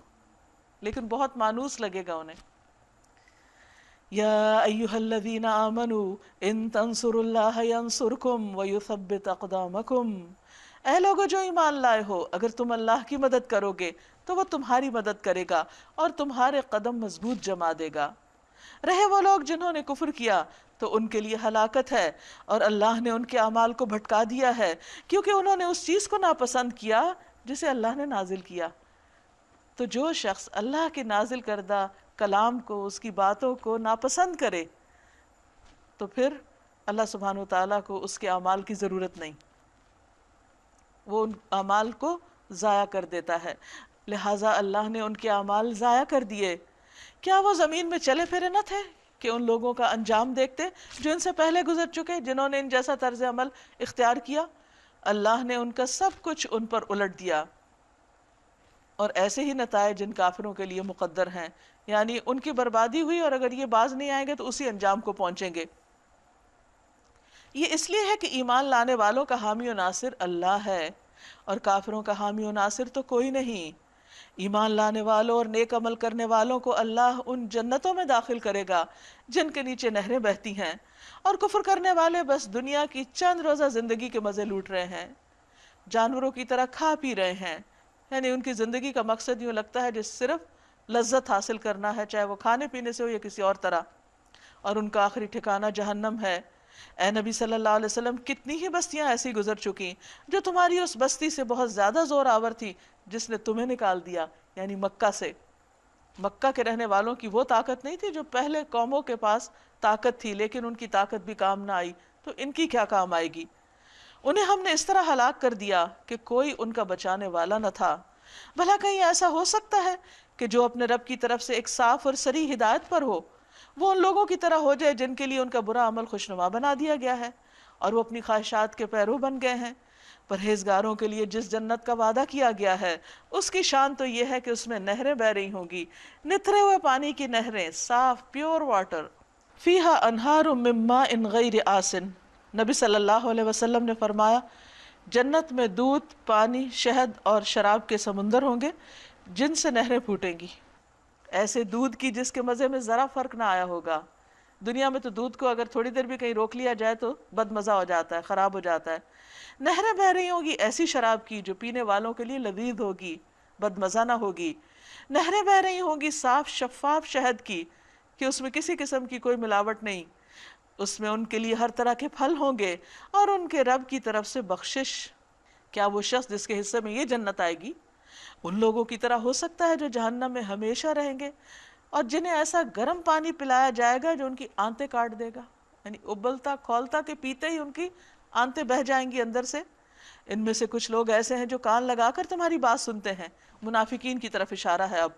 لیکن بہت مانوس لگے گا انہیں. یا ایہا الذین آمنوا ان تنصروا اللہ ینصرکم ویثبت اقدامکم. اے لوگو جو ایمان لائے ہو، اگر تم اللہ کی مدد کرو گے تو وہ تمہاری مدد کرے گا اور تمہارے قدم مضبوط جما دے گا. رہے وہ لوگ جنہوں نے کفر کیا تو ان کے لیے ہلاکت ہے، اور اللہ نے ان کے اعمال کو بھٹکا دیا ہے کیونکہ انہوں نے اس چیز کو ناپسند کیا جسے اللہ نے نازل کیا۔ تو جو شخص اللہ کے نازل کردہ کلام کو، اس کی باتوں کو ناپسند کرے تو پھر اللہ سبحانہ وتعالیٰ کو اس کے اعمال کی ضرورت نہیں، وہ ان اعمال کو ضائع کر دیتا ہے، لہٰذا اللہ نے ان کے اعمال ضائع کر دیے۔ کیا وہ زمین میں چلے پھرے نہ تھے کہ ان لوگوں کا انجام دیکھتے جو ان سے پہلے گزر چکے، جنہوں نے ان جیسا طرز عمل اختیار کیا؟ اللہ نے ان کا سب کچھ ان پر الٹ دیا، اور ایسے ہی نتائج ان کافروں کے لیے مقدر ہیں، یعنی ان کی بربادی ہوئی، اور اگر یہ باز نہیں آئیں گے تو اسی انجام کو پہنچیں گے۔ یہ اس لیے ہے کہ ایمان لانے والوں کا حامی و ناصر اللہ ہے، اور کافروں کا حامی و ناصر تو کوئی نہیں۔ ایمان لانے والوں اور نیک عمل کرنے والوں کو اللہ ان جنتوں میں داخل کرے گا جن کے نیچے نہریں بہتی ہیں، اور کفر کرنے والے بس دنیا کی چند روزہ زندگی کے مزے لوٹ رہے ہیں، جانوروں کی طرح کھا پی رہے ہیں، یعنی ان کی زندگی کا مقصد یوں لگتا ہے جس صرف لذت حاصل کرنا ہے، چاہے وہ کھانے پینے سے ہو یا کسی اور طرح، اور ان کا آخری ٹھکانہ جہنم ہے۔ اے نبی صلی اللہ علیہ وسلم، کتنی ہی بستیاں ایسی گزر چکی جو تمہاری اس بستی سے بہت زیادہ زور آور تھی جس نے تمہیں نکال دیا، یعنی مکہ سے۔ مکہ کے رہنے والوں کی وہ طاقت نہیں تھی جو پہلے قوموں کے پاس طاقت تھی، لیکن ان کی طاقت بھی کام نہ آئی تو ان کی کیا کام آئے گی؟ انہیں ہم نے اس طرح ہلاک کر دیا کہ کوئی ان کا بچانے والا نہ تھا۔ بھلا کہیں ایسا ہو سکتا ہے کہ جو اپنے رب کی طرف سے ایک صاف اور صریح ہدایت پر ہو، وہ ان لوگوں کی طرح ہو جائے جن کے لیے ان کا برا عمل خوشنما بنا دیا گیا ہے اور وہ اپنی خواہشات کے پیرو بن گئے ہیں؟ پرہیزگاروں کے لیے جس جنت کا وعدہ کیا گیا ہے اس کی شان تو یہ ہے کہ اس میں نہریں بہ رہی ہوں گی، نتھرے ہوئے پانی کی نہریں، صاف پیور واٹر، فیہا انہار من ماء غیر آسن۔ نبی صلی اللہ علیہ وسلم نے فرمایا، جنت میں دودھ، پانی، شہد اور شراب کے سمندر ہوں گے جن سے نہریں پھوٹیں گی، ایسے دودھ کی جس کے مزے میں ذرا فرق نہ آیا ہوگا۔ دنیا میں تو دودھ کو اگر تھوڑی دیر بھی کہیں روک لیا جائے تو بد مزہ ہو جاتا ہے، خراب ہو جاتا ہے۔ نہریں بہ رہی ہوگی ایسی شراب کی جو پینے والوں کے لیے لذیذ ہوگی، بد مزہ نہ ہوگی۔ نہریں بہ رہی ہوں گی صاف شفاف شہد کی کہ اس میں کسی قسم کی کوئی ملاوٹ نہیں، اس میں ان کے لیے ہر طرح کے پھل ہوں گے اور ان کے رب کی طرف سے بخشش۔ کیا وہ شخص جس کے حصے میں یہ جنت آئے گی ان لوگوں کی طرح ہو سکتا ہے جو جہنم میں ہمیشہ رہیں گے اور جنہیں ایسا گرم پانی پلایا جائے گا جو ان کی آنتیں کاٹ دے گا، یعنی ابلتا کھولتا کہ پیتے ہی ان کی آنتیں بہہ جائیں گی اندر سے؟ ان میں سے کچھ لوگ ایسے ہیں جو کان لگا کر تمہاری بات سنتے ہیں، منافقین کی طرف اشارہ ہے اب،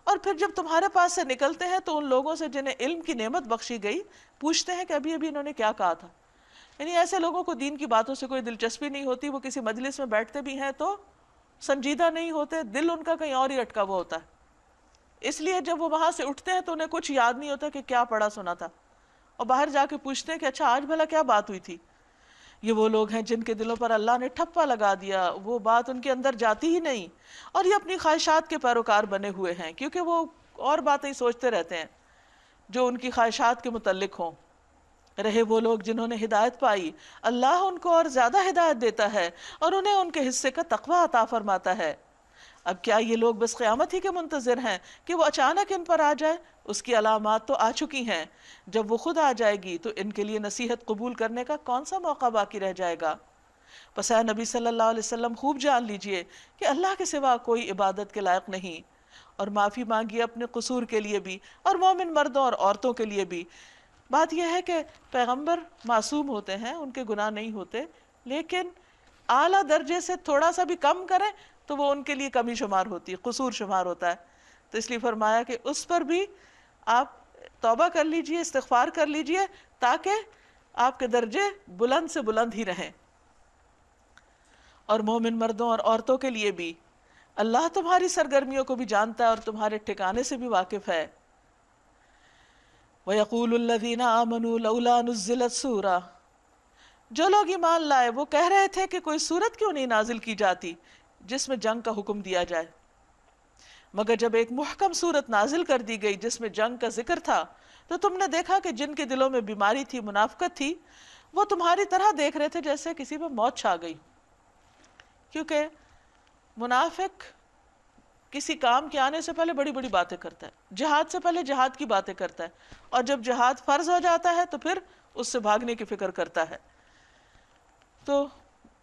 اور پھر جب تمہارے پاس سے نکلتے ہیں تو ان لوگوں سے جنہیں علم کی نعمت بخشی گئی پوچھتے ہیں کہ ابھی ابھی انہوں نے کیا کہا تھا۔ یعنی ایسے لوگوں کو دین کی باتوں سے کوئی دلچسپی نہیں ہوتی، وہ کسی مجلس میں بیٹھتے بھی ہیں تو سنجیدہ نہیں ہوتے، دل ان کا کہیں اور ہی اٹکا ہوا ہوتا ہے، اس لیے جب وہ وہاں سے اٹھتے ہیں تو انہیں کچھ یاد نہیں ہوتا کہ کیا پڑھا سنا تھا، اور باہر جا کے پوچھتے ہیں کہ اچھا آج بھلا کیا بات ہوئی تھی۔ یہ وہ لوگ ہیں جن کے دلوں پر اللہ نے ٹھپا لگا دیا، وہ بات ان کے اندر جاتی ہی نہیں، اور یہ اپنی خواہشات کے پیروکار بنے ہوئے ہیں کیونکہ وہ اور باتیں ہی سوچتے رہتے ہیں جو ان کی خواہشات کے متعلق ہوں۔ رہے وہ لوگ جنہوں نے ہدایت پائی، اللہ ان کو اور زیادہ ہدایت دیتا ہے اور انہیں ان کے حصے کا تقوی عطا فرماتا ہے۔ اب کیا یہ لوگ بس قیامت ہی کے منتظر ہیں کہ وہ اچانک ان پر آ جائے؟ اس کی علامات تو آ چکی ہیں، جب وہ خود آ جائے گی تو ان کے لیے نصیحت قبول کرنے کا کون سا موقع باقی رہ جائے گا؟ پس اے نبی صلی اللہ علیہ وسلم خوب جان لیجئے کہ اللہ کے سوا کوئی عبادت کے لائق نہیں، اور معافی مانگیے اپنے قصور کے لیے بھی اور مومن مردوں اور عورتوں کے لیے بھی۔ بات یہ ہے کہ پیغمبر معصوم ہوتے ہیں، ان کے گناہ نہیں ہوتے، لیکن اعلیٰ درجے سے تھوڑا سا بھی کم کریں تو وہ ان کے لیے کمی شمار ہوتی ہے، قصور شمار ہوتا ہے، تو اس لیے فرمایا کہ اس پر بھی آپ توبہ کر لیجئے، استغفار کر لیجئے تاکہ آپ کے درجے بلند سے بلند ہی رہیں۔ اور مومن مردوں اور عورتوں کے لیے بھی اللہ تمہاری سرگرمیوں کو بھی جانتا ہے اور تمہارے ٹھکانے سے بھی واقف ہے۔ وَيَقُولُ الَّذِينَ آمَنُوا لَوْلَا نُزِّلَتْ سُورَةٌ، جو لوگ ایمان لائے وہ کہہ رہے تھے کہ کوئی سورت کیوں نہیں نازل کی جاتی جس میں جنگ کا حکم دیا جائے، مگر جب ایک محکم سورت نازل کر دی گئی جس میں جنگ کا ذکر تھا تو تم نے دیکھا کہ جن کے دلوں میں بیماری تھی، منافقت تھی، وہ تمہاری طرح دیکھ رہے تھے جیسے کسی پہ موت چھا گئی، کیونکہ منافق کسی کام کے آنے سے پہلے بڑی بڑی باتیں کرتا ہے، جہاد سے پہلے جہاد کی باتیں کرتا ہے، اور جب جہاد فرض ہو جاتا ہے تو پھر اس سے بھاگنے کی فکر کرتا ہے. تو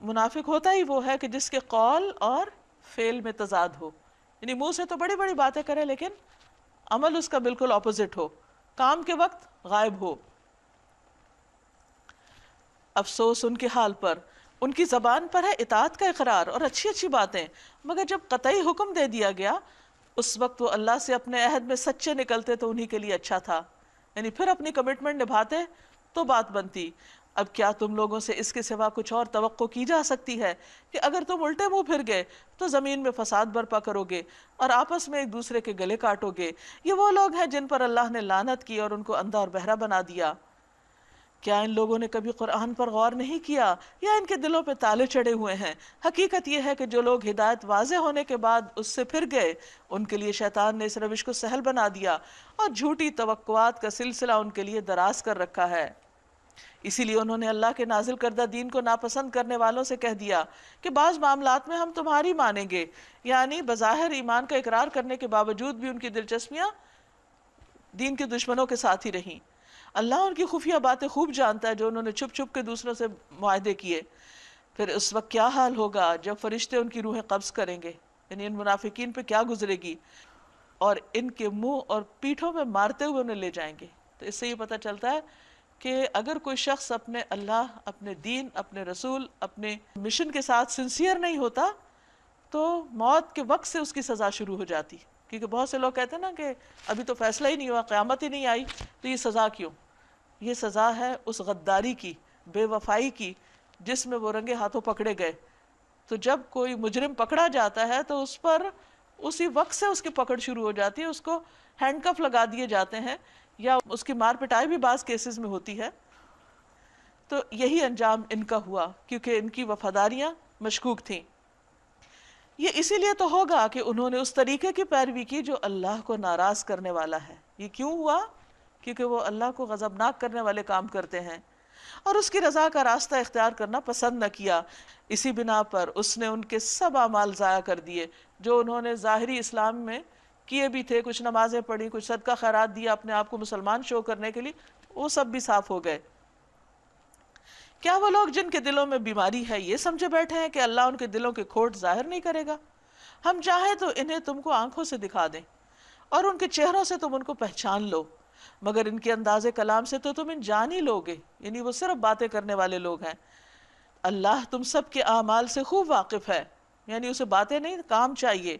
منافق ہوتا ہی وہ ہے کہ جس کے قول اور فعل میں تضاد ہو، یعنی منہ سے تو بڑی بڑی باتیں کرے لیکن عمل اس کا بالکل اپوزٹ ہو، کام کے وقت غائب ہو. افسوس ان کے حال پر، ان کی زبان پر ہے اطاعت کا اقرار اور اچھی اچھی باتیں، مگر جب قطعی حکم دے دیا گیا اس وقت وہ اللہ سے اپنے عہد میں سچے نکلتے تو انہی کے لیے اچھا تھا، یعنی پھر اپنی کمٹمنٹ نبھاتے تو بات بنتی. اب کیا تم لوگوں سے اس کے سوا کچھ اور توقع کی جا سکتی ہے کہ اگر تم الٹے منہ پھر گئے تو زمین میں فساد برپا کرو گے اور آپس میں ایک دوسرے کے گلے کاٹو گے؟ یہ وہ لوگ ہیں جن پر اللہ نے لعنت کی اور ان کو اندھا اور بہرا بنا دیا. کیا ان لوگوں نے کبھی قرآن پر غور نہیں کیا یا ان کے دلوں پہ تالے چڑھے ہوئے ہیں؟ حقیقت یہ ہے کہ جو لوگ ہدایت واضح ہونے کے بعد اس سے پھر گئے ان کے لیے شیطان نے اس روش کو سہل بنا دیا اور جھوٹی توقعات کا سلسلہ ان کے لیے دراز کر رکھا ہے. اسی لیے انہوں نے اللہ کے نازل کردہ دین کو ناپسند کرنے والوں سے کہہ دیا کہ بعض معاملات میں ہم تمہاری مانیں گے، یعنی بظاہر ایمان کا اقرار کرنے کے باوجود بھی ان کی دلچسپیاں دین کے دشمنوں کے ساتھ ہی رہیں. اللہ ان کی خفیہ باتیں خوب جانتا ہے جو انہوں نے چھپ چھپ کے دوسروں سے معاہدے کیے. پھر اس وقت کیا حال ہوگا جب فرشتے ان کی روحیں قبض کریں گے، یعنی ان منافقین پہ کیا گزرے گی، اور ان کے منہ اور پیٹھوں میں مارتے ہوئے انہیں لے جائیں گے. تو اس سے یہ پتہ چلتا ہے کہ اگر کوئی شخص اپنے اللہ، اپنے دین، اپنے رسول، اپنے مشن کے ساتھ سنسیئر نہیں ہوتا تو موت کے وقت سے اس کی سزا شروع ہو جاتی. کیونکہ بہت سے لوگ کہتے ہیں نا کہ ابھی تو فیصلہ ہی نہیں ہوا، قیامت ہی نہیں آئی تو یہ سزا کیوں؟ یہ سزا ہے اس غداری کی، بے وفائی کی جس میں وہ رنگے ہاتھوں پکڑے گئے. تو جب کوئی مجرم پکڑا جاتا ہے تو اس پر اسی وقت سے اس کی پکڑ شروع ہو جاتی ہے، اس کو ہینڈ کف لگا دیے جاتے ہیں یا اس کی مار پٹائی بھی بعض کیسز میں ہوتی ہے. تو یہی انجام ان کا ہوا کیونکہ ان کی وفاداریاں مشکوک تھیں. یہ اسی لیے تو ہوگا کہ انہوں نے اس طریقے کی پیروی کی جو اللہ کو ناراض کرنے والا ہے. یہ کیوں ہوا؟ کیونکہ وہ اللہ کو غضبناک کرنے والے کام کرتے ہیں اور اس کی رضا کا راستہ اختیار کرنا پسند نہ کیا. اسی بنا پر اس نے ان کے سب اعمال ضائع کر دیے جو انہوں نے ظاہری اسلام میں کیے بھی تھے. کچھ نمازیں پڑھی، کچھ صدقہ خیرات دیا اپنے آپ کو مسلمان شو کرنے کے لیے، وہ سب بھی صاف ہو گئے. کیا وہ لوگ جن کے دلوں میں بیماری ہے یہ سمجھے بیٹھے ہیں کہ اللہ ان کے دلوں کے کھوٹ ظاہر نہیں کرے گا؟ ہم چاہیں تو انہیں تم کو آنکھوں سے دکھا دیں اور ان کے چہروں سے تم ان کو پہچان لو، مگر ان کے انداز کلام سے تو تم ان جان ہی لوگے، یعنی وہ صرف باتیں کرنے والے لوگ ہیں. اللہ تم سب کے اعمال سے خوب واقف ہے، یعنی اسے باتیں نہیں کام چاہیے.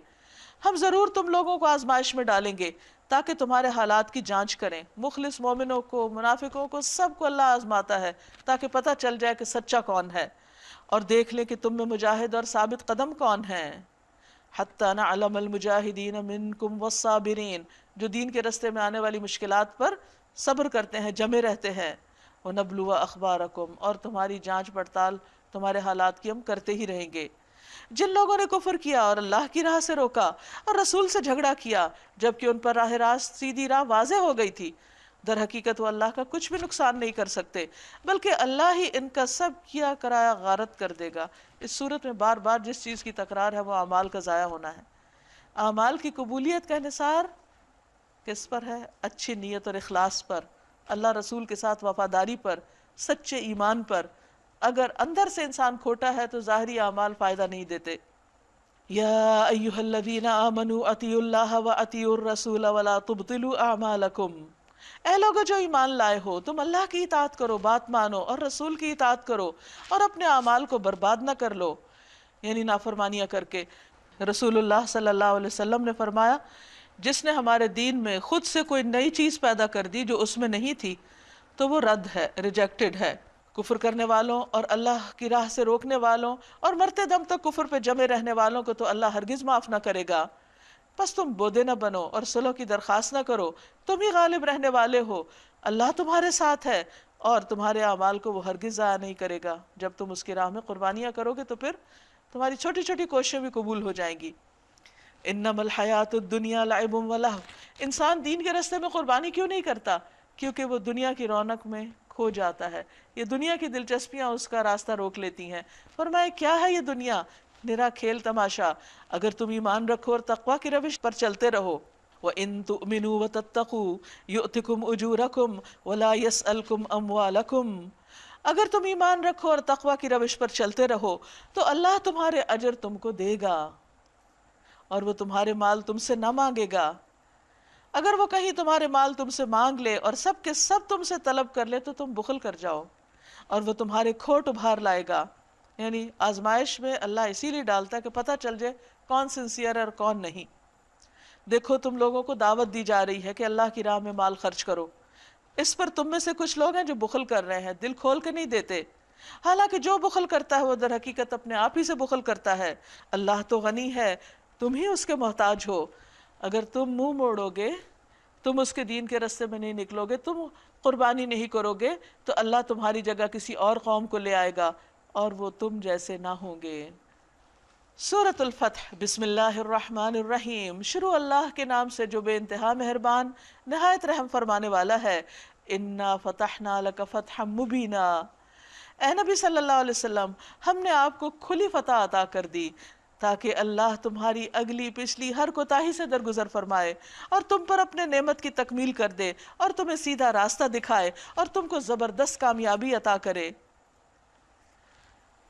ہم ضرور تم لوگوں کو آزمائش میں ڈالیں گے تاکہ تمہارے حالات کی جانچ کریں. مخلص مومنوں کو، منافقوں کو، سب کو اللہ آزماتا ہے تاکہ پتہ چل جائے کہ سچا کون ہے اور دیکھ لیں کہ تم میں مجاہد اور ثابت قدم کون ہیں. حتی نعلم المجاہدین منکم والصابرین، جو دین کے رستے میں آنے والی مشکلات پر صبر کرتے ہیں، جمے رہتے ہیں. وَنَبْلُوَ أَخْبَارَكُمْ، اور تمہاری جانچ پڑتال تمہارے حالات کی ہم کرتے ہی رہیں گے. جن لوگوں نے کفر کیا اور اللہ کی راہ سے روکا اور رسول سے جھگڑا کیا جبکہ ان پر راہ راست سیدھی راہ واضح ہو گئی تھی، در حقیقت وہ اللہ کا کچھ بھی نقصان نہیں کر سکتے بلکہ اللہ ہی ان کا سب کیا کرایا غارت کر دے گا. اس صورت میں بار بار جس چیز کی تکرار ہے وہ اعمال کا ضائع ہونا ہے. اعمال کی قبولیت کا انحصار کس پر ہے؟ اچھی نیت اور اخلاص پر، اللہ رسول کے ساتھ وفاداری پر، سچے ایمان پر. اگر اندر سے انسان کھوٹا ہے تو ظاہری اعمال فائدہ نہیں دیتے. یا ایھا الذین آمنوا اطیعوا اللہ واطیعوا الرسول ولا تبطلوا اعمالکم، اے لوگو جو ایمان لائے ہو تم اللہ کی اطاعت کرو، بات مانو اور رسول کی اطاعت کرو اور اپنے اعمال کو برباد نہ کر لو، یعنی نافرمانیاں کر کے. رسول اللہ صلی اللہ علیہ وسلم نے فرمایا جس نے ہمارے دین میں خود سے کوئی نئی چیز پیدا کر دی جو اس میں نہیں تھی تو وہ رد ہے، ریجیکٹڈ ہے. کفر کرنے والوں اور اللہ کی راہ سے روکنے والوں اور مرتے دم تک کفر پہ جمے رہنے والوں کو تو اللہ ہرگز معاف نہ کرے گا. بس تم بودے نہ بنو اور صلح کی درخواست نہ کرو، تم ہی غالب رہنے والے ہو، اللہ تمہارے ساتھ ہے اور تمہارے اعمال کو وہ ہرگز ضائع نہیں کرے گا. جب تم اس کی راہ میں قربانیاں کرو گے تو پھر تمہاری چھوٹی چھوٹی کوششیں بھی قبول ہو جائیں گی. انما الحیات الدنیا لعب ولہو، انسان دین کے راستے میں قربانی کیوں نہیں کرتا؟ کیونکہ وہ دنیا کی رونق میں کھو جاتا ہے. یہ دنیا کی دلچسپیاں اس کا راستہ روک لیتی ہیں. فرمایا کیا ہے یہ دنیا؟ نرا کھیل تماشا. اگر تم ایمان رکھو اور تقوی کی روش پر چلتے رہو. وَإِن تُؤْمِنُوا وَتَتَّقُوا يُؤْتِكُمْ أُجُورَكُمْ وَلَا يَسْأَلْكُمْ أَمْوَالَكُمْ. اگر تم ایمان رکھو اور تقوی کی روش پر چلتے رہو تو اللہ تمہارے اجر تم کو دے گا اور وہ تمہارے مال تم سے نہ مانگے گا. اگر وہ کہیں تمہارے مال تم سے مانگ لے اور سب کے سب تم سے طلب کر لے تو تم بخل کر جاؤ اور وہ تمہارے کھوٹ ابھار لائے گا. یعنی آزمائش میں اللہ اسی لیے ڈالتا ہے کہ پتہ چل جائے کون سنسیئر ہے اور کون نہیں. دیکھو تم لوگوں کو دعوت دی جا رہی ہے کہ اللہ کی راہ میں مال خرچ کرو. اس پر تم میں سے کچھ لوگ ہیں جو بخل کر رہے ہیں, دل کھول کے نہیں دیتے. حالانکہ جو بخل کرتا ہے وہ در حقیقت اپنے آپ ہی سے بخل کرتا ہے. اللہ تو غنی ہے, تم ہی اس کے محتاج ہو. اگر تم منہ موڑو گے, تم اس کے دین کے راستے میں نہیں نکلو گے, تم قربانی نہیں کرو گے تو اللہ تمہاری جگہ کسی اور قوم کو لے آئے گا اور وہ تم جیسے نہ ہوں گے. سورۃ الفتح. بسم اللہ الرحمن الرحیم. شروع اللہ کے نام سے جو بے انتہا مہربان نہایت رحم فرمانے والا ہے. انا فتحنا لک فتحا مبینا. اے نبی صلی اللہ علیہ وسلم, ہم نے آپ کو کھلی فتح عطا کر دی تاکہ اللہ تمہاری اگلی پچھلی ہر کوتاہی سے درگزر فرمائے اور تم پر اپنے نعمت کی تکمیل کر دے اور تمہیں سیدھا راستہ دکھائے اور تم کو زبردست کامیابی عطا کرے.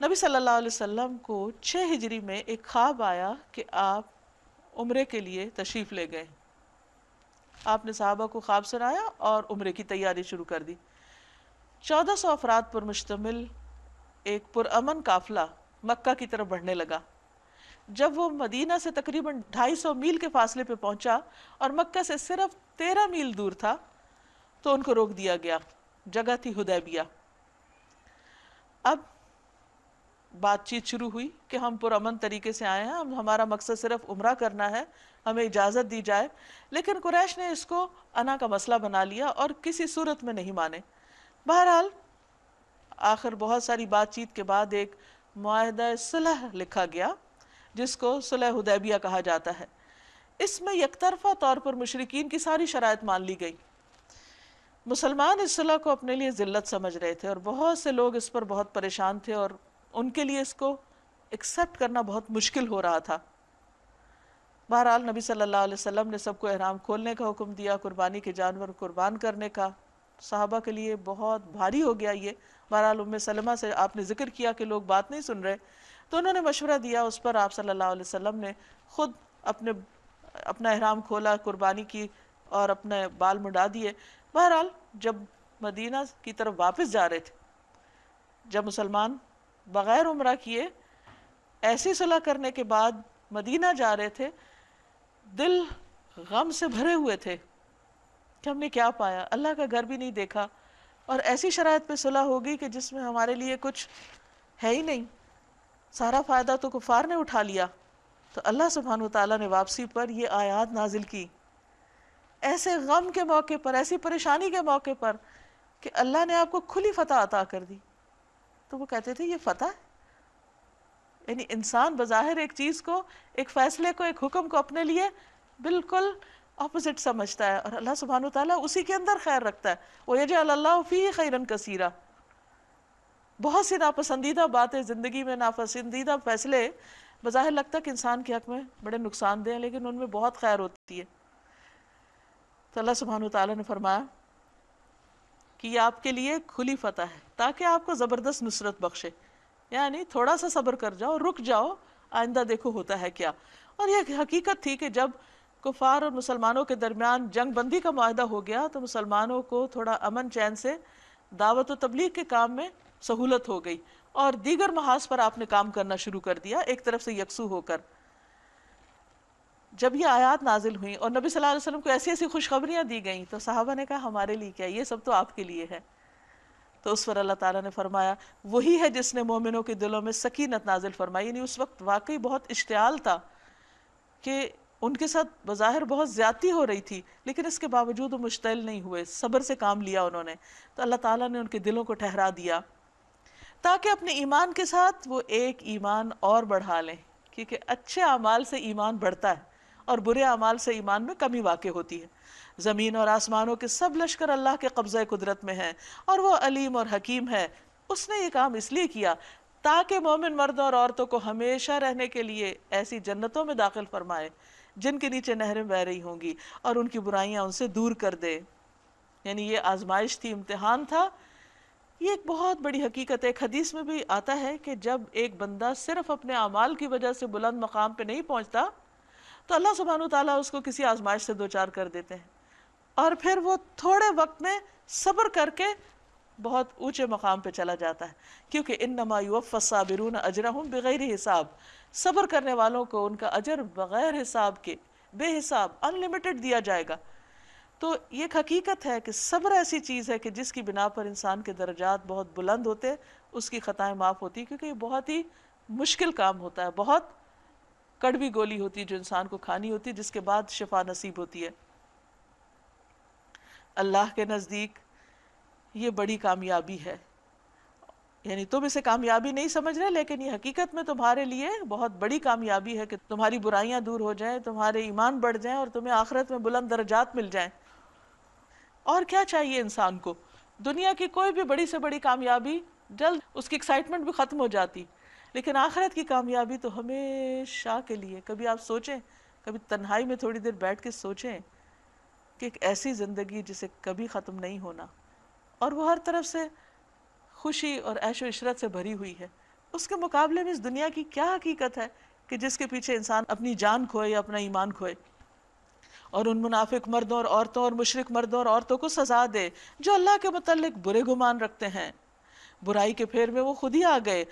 نبی صلی اللہ علیہ وسلم کو 6 ہجری میں ایک خواب آیا کہ آپ عمرے کے لیے تشریف لے گئے. آپ نے صحابہ کو خواب سنایا اور عمرے کی تیاری شروع کر دی. 1400 افراد پر مشتمل ایک پرامن قافلہ مکہ کی طرف بڑھنے لگا. جب وہ مدینہ سے تقریباً 250 میل کے فاصلے پہ پہنچا اور مکہ سے صرف 13 میل دور تھا تو ان کو روک دیا گیا. جگہ تھی حدیبیہ. اب بات چیت شروع ہوئی کہ ہم پرامن طریقے سے آئے ہیں, ہمارا مقصد صرف عمرہ کرنا ہے, ہمیں اجازت دی جائے. لیکن قریش نے اس کو انا کا مسئلہ بنا لیا اور کسی صورت میں نہیں مانے. بہرحال آخر بہت ساری بات چیت کے بعد ایک معاہدہ صلح لکھا گیا جس کو صلح حدیبیہ کہا جاتا ہے. اس میں یک طرفہ طور پر مشرکین کی ساری شرائط مان لی گئی. مسلمان اس صلح کو اپنے لیے ذلت سمجھ رہے تھے اور بہت سے لوگ اس پر بہت پریشان تھے اور ان کے لیے اس کو ایکسیپٹ کرنا بہت مشکل ہو رہا تھا. بہرحال نبی صلی اللہ علیہ وسلم نے سب کو احرام کھولنے کا حکم دیا, قربانی کے جانور قربان کرنے کا. صحابہ کے لیے بہت بھاری ہو گیا یہ. بہرحال ام سلمہ سے آپ نے ذکر کیا کہ لوگ بات نہیں سن رہے تو انہوں نے مشورہ دیا. اس پر آپ صلی اللہ علیہ وسلم نے خود اپنا احرام کھولا, قربانی کی اور اپنے بال منڈا دیے. بہرحال جب مدینہ کی طرف واپس جا رہے تھے, جب مسلمان بغیر عمرہ کیے ایسی صلح کرنے کے بعد مدینہ جا رہے تھے, دل غم سے بھرے ہوئے تھے کہ ہم نے کیا پایا, اللہ کا گھر بھی نہیں دیکھا اور ایسی شرائط پہ صلح ہو گئی کہ جس میں ہمارے لیے کچھ ہے ہی نہیں, سارا فائدہ تو کفار نے اٹھا لیا. تو اللہ سبحانہ وتعالیٰ نے واپسی پر یہ آیات نازل کی, ایسے غم کے موقع پر, ایسی پریشانی کے موقع پر کہ اللہ نے آپ کو کھلی فتح عطا کر دی. تو وہ کہتے تھے یہ فتح ہے. یعنی انسان بظاہر ایک چیز کو, ایک فیصلے کو, ایک حکم کو اپنے لیے بالکل اپوزٹ سمجھتا ہے اور اللہ سبحانہ وتعالیٰ اسی کے اندر خیر رکھتا ہے. وَيَجْعَلَ اللَّهُ فِيهِ خَيْرًا كَثِيرًا. بہت سی ناپسندیدہ باتیں زندگی میں, ناپسندیدہ فیصلے بظاہر لگتا ہے کہ انسان کے حق میں بڑے نقصان دہ ہیں لیکن ان میں بہت خیر ہوتی ہے. تو اللہ سبحانہ وتعالیٰ نے فرمایا کہ یہ آپ کے لیے کھلی فتح ہے تاکہ آپ کو زبردست نصرت بخشے. یعنی تھوڑا سا صبر کر جاؤ, رک جاؤ, آئندہ دیکھو ہوتا ہے کیا. اور یہ حقیقت تھی کہ جب کفار اور مسلمانوں کے درمیان جنگ بندی کا معاہدہ ہو گیا تو مسلمانوں کو تھوڑا امن چین سے دعوت و تبلیغ کے کام میں سہولت ہو گئی اور دیگر محاذ پر آپ نے کام کرنا شروع کر دیا ایک طرف سے یکسو ہو کر. جب یہ آیات نازل ہوئیں اور نبی صلی اللہ علیہ وسلم کو ایسی ایسی خوشخبریاں دی گئیں تو صحابہ نے کہا ہمارے لیے کیا, یہ سب تو آپ کے لیے ہے. تو اس پر اللہ تعالیٰ نے فرمایا وہی ہے جس نے مومنوں کے دلوں میں سکینت نازل فرمائی. یعنی اس وقت واقعی بہت اشتعال تھا کہ ان کے ساتھ بظاہر بہت زیادتی ہو رہی تھی لیکن اس کے باوجود وہ مشتعل نہیں ہوئے, صبر سے کام لیا انہوں نے. تو اللہ تعالیٰ نے ان کے دلوں کو ٹھہرا دیا تاکہ اپنے ایمان کے ساتھ وہ ایک ایمان اور بڑھا لیں, کیونکہ اچھے اعمال سے ایمان بڑھتا ہے اور برے اعمال سے ایمان میں کمی واقع ہوتی ہے. زمین اور آسمانوں کے سب لشکر اللہ کے قبضہ قدرت میں ہیں اور وہ علیم اور حکیم ہے. اس نے یہ کام اس لیے کیا تاکہ مومن مردوں اور عورتوں کو ہمیشہ رہنے کے لیے ایسی جنتوں میں داخل فرمائے جن کے نیچے نہریں بہہ رہی ہوں گی، اور ان کی برائیاں ان سے دور کر دے۔ یعنی یہ آزمائش تھی، امتحان تھا۔ یہ ایک بہت بڑی حقیقت ہے۔ ایک حدیث میں بھی آتا ہے کہ جب ایک بندہ صرف اپنے اعمال کی وجہ سے بلند مقام پہ نہیں پہنچتا تو اللہ سبحانہ وتعالیٰ اس کو کسی آزمائش سے دوچار کر دیتے ہیں، اور پھر وہ تھوڑے وقت میں صبر کر کے بہت اونچے مقام پہ چلا جاتا ہے، کیونکہ انما یوفی الصابرون اجرہم بغیر حساب، صبر کرنے والوں کو ان کا اجر بغیر حساب کے، بے حساب، ان لمیٹڈ دیا جائے گا۔ تو یہ ایک حقیقت ہے کہ صبر ایسی چیز ہے کہ جس کی بنا پر انسان کے درجات بہت بلند ہوتے، اس کی خطائیں معاف ہوتی، کیونکہ یہ بہت ہی مشکل کام ہوتا ہے، بہت کڑوی گولی ہوتی ہے جو انسان کو کھانی ہوتی ہے، جس کے بعد شفا نصیب ہوتی ہے۔ اللہ کے نزدیک یہ بڑی کامیابی ہے، یعنی تم اسے کامیابی نہیں سمجھ رہے، لیکن یہ حقیقت میں تمہارے لیے بہت بڑی کامیابی ہے کہ تمہاری برائیاں دور ہو جائیں، تمہارے ایمان بڑھ جائیں، اور تمہیں آخرت میں بلند درجات مل جائیں۔ اور کیا چاہیے انسان کو؟ دنیا کی کوئی بھی بڑی سے بڑی کامیابی جلد اس کی ایکسائٹمنٹ بھی ختم ہو جاتی، لیکن آخرت کی کامیابی تو ہمیشہ کے لیے۔ کبھی آپ سوچیں، کبھی تنہائی میں تھوڑی دیر بیٹھ کے سوچیں کہ ایک ایسی زندگی جسے کبھی ختم نہیں ہونا، اور وہ ہر طرف سے خوشی اور عیش و عشرت سے بھری ہوئی ہے، اس کے مقابلے میں اس دنیا کی کیا حقیقت ہے کہ جس کے پیچھے انسان اپنی جان کھوئے یا اپنا ایمان کھوئے، اور ان منافق مردوں اور عورتوں اور مشرک مردوں اور عورتوں کو سزا دے جو اللہ کے متعلق برے گمان رکھتے ہیں۔ برائی کے پھیر میں وہ خود ہی آ گئے،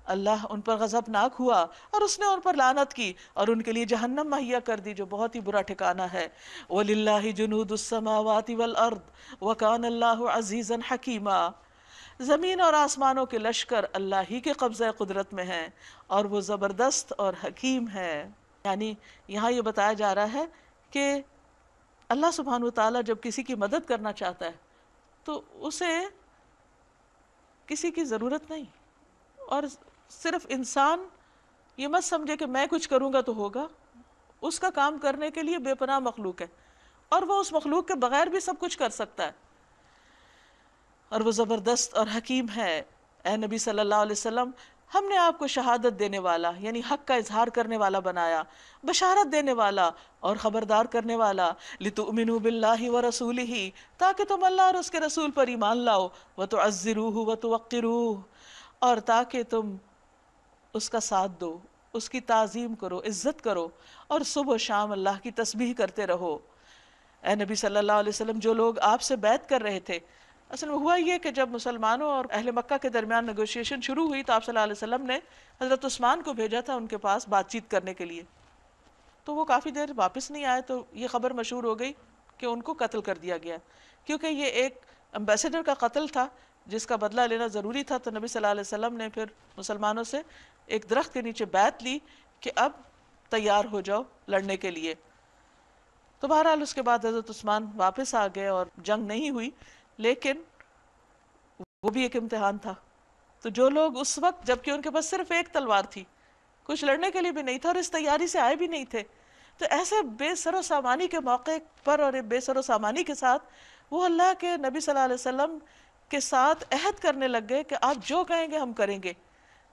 اللہ ان پر غضبناک ہوا اور اس نے ان پر لعنت کی، اور ان کے لیے جہنم مہیا کر دی جو بہت ہی برا ٹھکانہ ہے۔ وَلِلَّهِ جُنُودُ السَّمَاوَاتِ وَالْأَرْضِ وَكَانَ اللَّهُ عَزِيزًا حَكِيمًا، زمین اور آسمانوں کے لشکر اللہ ہی کے قبضہ قدرت میں ہیں، اور وہ زبردست اور حکیم ہے۔ یعنی یہاں یہ بتایا جا رہا ہے کہ اللہ سبحانہ وتعالیٰ جب کسی کی مدد کرنا چاہتا ہے تو اسے کسی کی ضرورت نہیں، اور صرف انسان یہ مت سمجھے کہ میں کچھ کروں گا تو ہوگا، اس کا کام کرنے کے لیے بے پناہ مخلوق ہے، اور وہ اس مخلوق کے بغیر بھی سب کچھ کر سکتا ہے، اور وہ زبردست اور حکیم ہے۔ اے نبی صلی اللہ علیہ وسلم، ہم نے آپ کو شہادت دینے والا یعنی حق کا اظہار کرنے والا بنایا، بشارت دینے والا اور خبردار کرنے والا، لِتُؤْمِنُوا بِاللَّهِ وَرَسُولِهِ، تاکہ تم اللہ اور اس کے رسول پر ایمان لاؤ، وَتُعَزِّرُوهُ وَتُوَقِّرُوهُ، اور تاکہ تم اس کا ساتھ دو، اس کی تعظیم کرو، عزت کرو، اور صبح و شام اللہ کی تسبیح کرتے رہو۔ اے نبی صلی اللہ علیہ وسلم، جو لوگ آپ سے بیعت کر رہے تھے، اصل میں ہوا یہ کہ جب مسلمانوں اور اہل مکہ کے درمیان نیگوشیشن شروع ہوئی تو آپ صلی اللہ علیہ وسلم نے حضرت عثمان کو بھیجا تھا ان کے پاس بات چیت کرنے کے لیے، تو وہ کافی دیر واپس نہیں آئے، تو یہ خبر مشہور ہو گئی کہ ان کو قتل کر دیا گیا، کیونکہ یہ ایک امبیسڈر کا قتل تھا جس کا بدلہ لینا ضروری تھا۔ تو نبی صلی اللہ علیہ وسلم نے پھر مسلمانوں سے ایک درخت کے نیچے بیعت لی کہ اب تیار ہو جاؤ لڑنے کے لیے۔ تو بہرحال اس کے بعد حضرت عثمان واپس آ گئے اور جنگ نہیں ہوئی، لیکن وہ بھی ایک امتحان تھا۔ تو جو لوگ اس وقت، جبکہ ان کے پاس صرف ایک تلوار تھی، کچھ لڑنے کے لیے بھی نہیں تھا اور اس تیاری سے آئے بھی نہیں تھے، تو ایسے بے سر و سامانی کے موقع پر اور بے سر و سامانی کے ساتھ وہ اللہ کے نبی صلی اللہ علیہ وسلم کے ساتھ عہد کرنے لگ گئے کہ آپ جو کہیں گے ہم کریں گے۔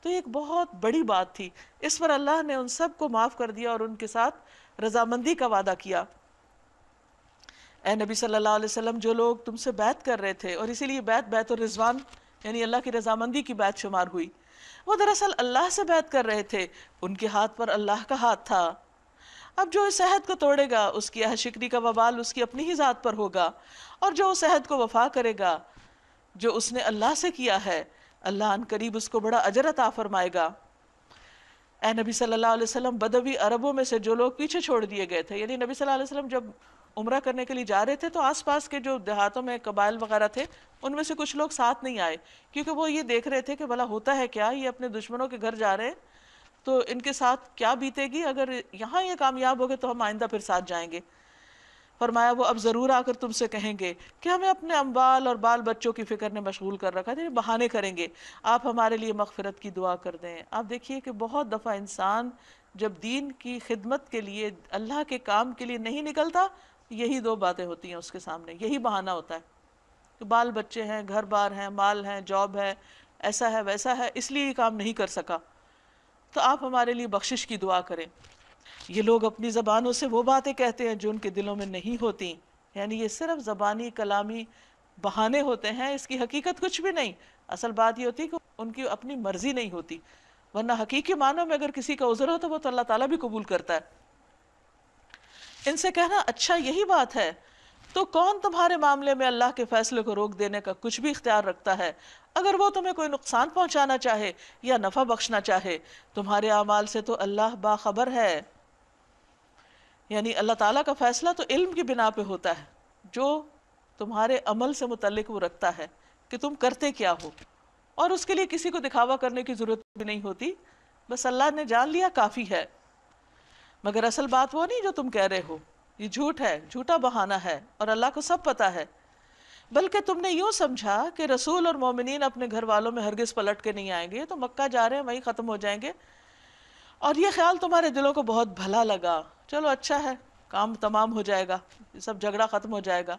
تو یہ ایک بہت بڑی بات تھی، اس پر اللہ نے ان سب کو معاف کر دیا اور ان کے ساتھ رضامندی کا وعدہ کیا۔ اے نبی صلی اللہ علیہ وسلم، جو لوگ تم سے بیعت کر رہے تھے، اور اسی لیے بیعت الرضوان یعنی اللہ کی رضامندی کی بیعت شمار ہوئی، وہ دراصل اللہ سے بیعت کر رہے تھے، ان کے ہاتھ پر اللہ کا ہاتھ تھا۔ اب جو اس عہد کو توڑے گا اس کی عہد شکنی کا وبال اس کی اپنی ہی ذات پر ہوگا، اور جو اس عہد کو وفا کرے گا جو اس نے اللہ سے کیا ہے، اللہ ان قریب اس کو بڑا اجر عطا فرمائے گا۔ اے نبی صلی اللہ علیہ وسلم، بدوی عربوں میں سے جو لوگ پیچھے چھوڑ دیے گئے تھے، یعنی نبی صلی اللہ علیہ وسلم جب عمرہ کرنے کے لیے جا رہے تھے تو آس پاس کے جو دیہاتوں میں قبائل وغیرہ تھے ان میں سے کچھ لوگ ساتھ نہیں آئے، کیونکہ وہ یہ دیکھ رہے تھے کہ بھلا ہوتا ہے کیا، یہ اپنے دشمنوں کے گھر جا رہے ہیں تو ان کے ساتھ کیا بیتے گی، اگر یہاں یہ کامیاب ہو گئے تو ہم آئندہ پھر ساتھ جائیں گے۔ فرمایا وہ اب ضرور آ کر تم سے کہیں گے کہ ہمیں اپنے اموال اور بال بچوں کی فکر نے مشغول کر رکھا ہے، بہانے کریں گے، آپ ہمارے لیے مغفرت کی دعا کر دیں۔ آپ دیکھیے کہ بہت دفعہ انسان جب دین کی خدمت کے لیے، اللہ کے کام کے لیے نہیں نکلتا، یہی دو باتیں ہوتی ہیں اس کے سامنے، یہی بہانہ ہوتا ہے کہ بال بچے ہیں، گھر بار ہیں، مال ہیں، جاب ہے، ایسا ہے ویسا ہے اس لیے یہ کام نہیں کر سکا، تو آپ ہمارے لیے بخشش کی دعا کریں۔ یہ لوگ اپنی زبانوں سے وہ باتیں کہتے ہیں جو ان کے دلوں میں نہیں ہوتی، یعنی یہ صرف زبانی کلامی بہانے ہوتے ہیں، اس کی حقیقت کچھ بھی نہیں۔ اصل بات یہ ہوتی ہے کہ ان کی اپنی مرضی نہیں ہوتی، ورنہ حقیقی معنوں میں اگر کسی کا عذر ہو تو وہ تو اللہ تعالیٰ بھی قبول کرتا ہے۔ ان سے کہنا اچھا یہی بات ہے، تو کون تمہارے معاملے میں اللہ کے فیصلے کو روک دینے کا کچھ بھی اختیار رکھتا ہے؟ اگر وہ تمہیں کوئی نقصان پہنچانا چاہے یا نفع بخشنا چاہے، تمہارے اعمال سے تو اللہ باخبر ہے۔ یعنی اللہ تعالیٰ کا فیصلہ تو علم کی بنا پہ ہوتا ہے، جو تمہارے عمل سے متعلق وہ رکھتا ہے کہ تم کرتے کیا ہو، اور اس کے لیے کسی کو دکھاوا کرنے کی ضرورت بھی نہیں ہوتی، بس اللہ نے جان لیا کافی ہے۔ مگر اصل بات وہ نہیں جو تم کہہ رہے ہو، یہ جھوٹ ہے، جھوٹا بہانہ ہے، اور اللہ کو سب پتا ہے۔ بلکہ تم نے یوں سمجھا کہ رسول اور مومنین اپنے گھر والوں میں ہرگز پلٹ کے نہیں آئیں گے، تو مکہ جا رہے ہیں وہیں ختم ہو جائیں گے، اور یہ خیال تمہارے دلوں کو بہت بھلا لگا، چلو اچھا ہے، کام تمام ہو جائے گا، یہ سب جھگڑا ختم ہو جائے گا،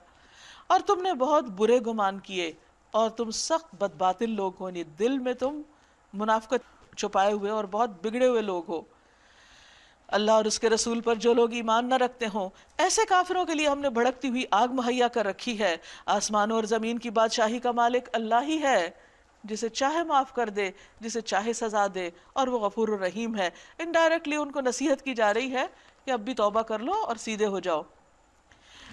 اور تم نے بہت برے گمان کیے، اور تم سخت بدباطل لوگ ہو، یعنی دل میں تم منافقت چھپائے ہوئے اور بہت بگڑے ہوئے لوگ ہو۔ اللہ اور اس کے رسول پر جو لوگ ایمان نہ رکھتے ہوں، ایسے کافروں کے لیے ہم نے بھڑکتی ہوئی آگ مہیا کر رکھی ہے۔ آسمانوں اور زمین کی بادشاہی کا مالک اللہ ہی ہے، جسے چاہے معاف کر دے، جسے چاہے سزا دے، اور وہ غفور الرحیم ہے۔ انڈائریکٹلی ان کو نصیحت کی جا رہی ہے کہ اب بھی توبہ کر لو اور سیدھے ہو جاؤ۔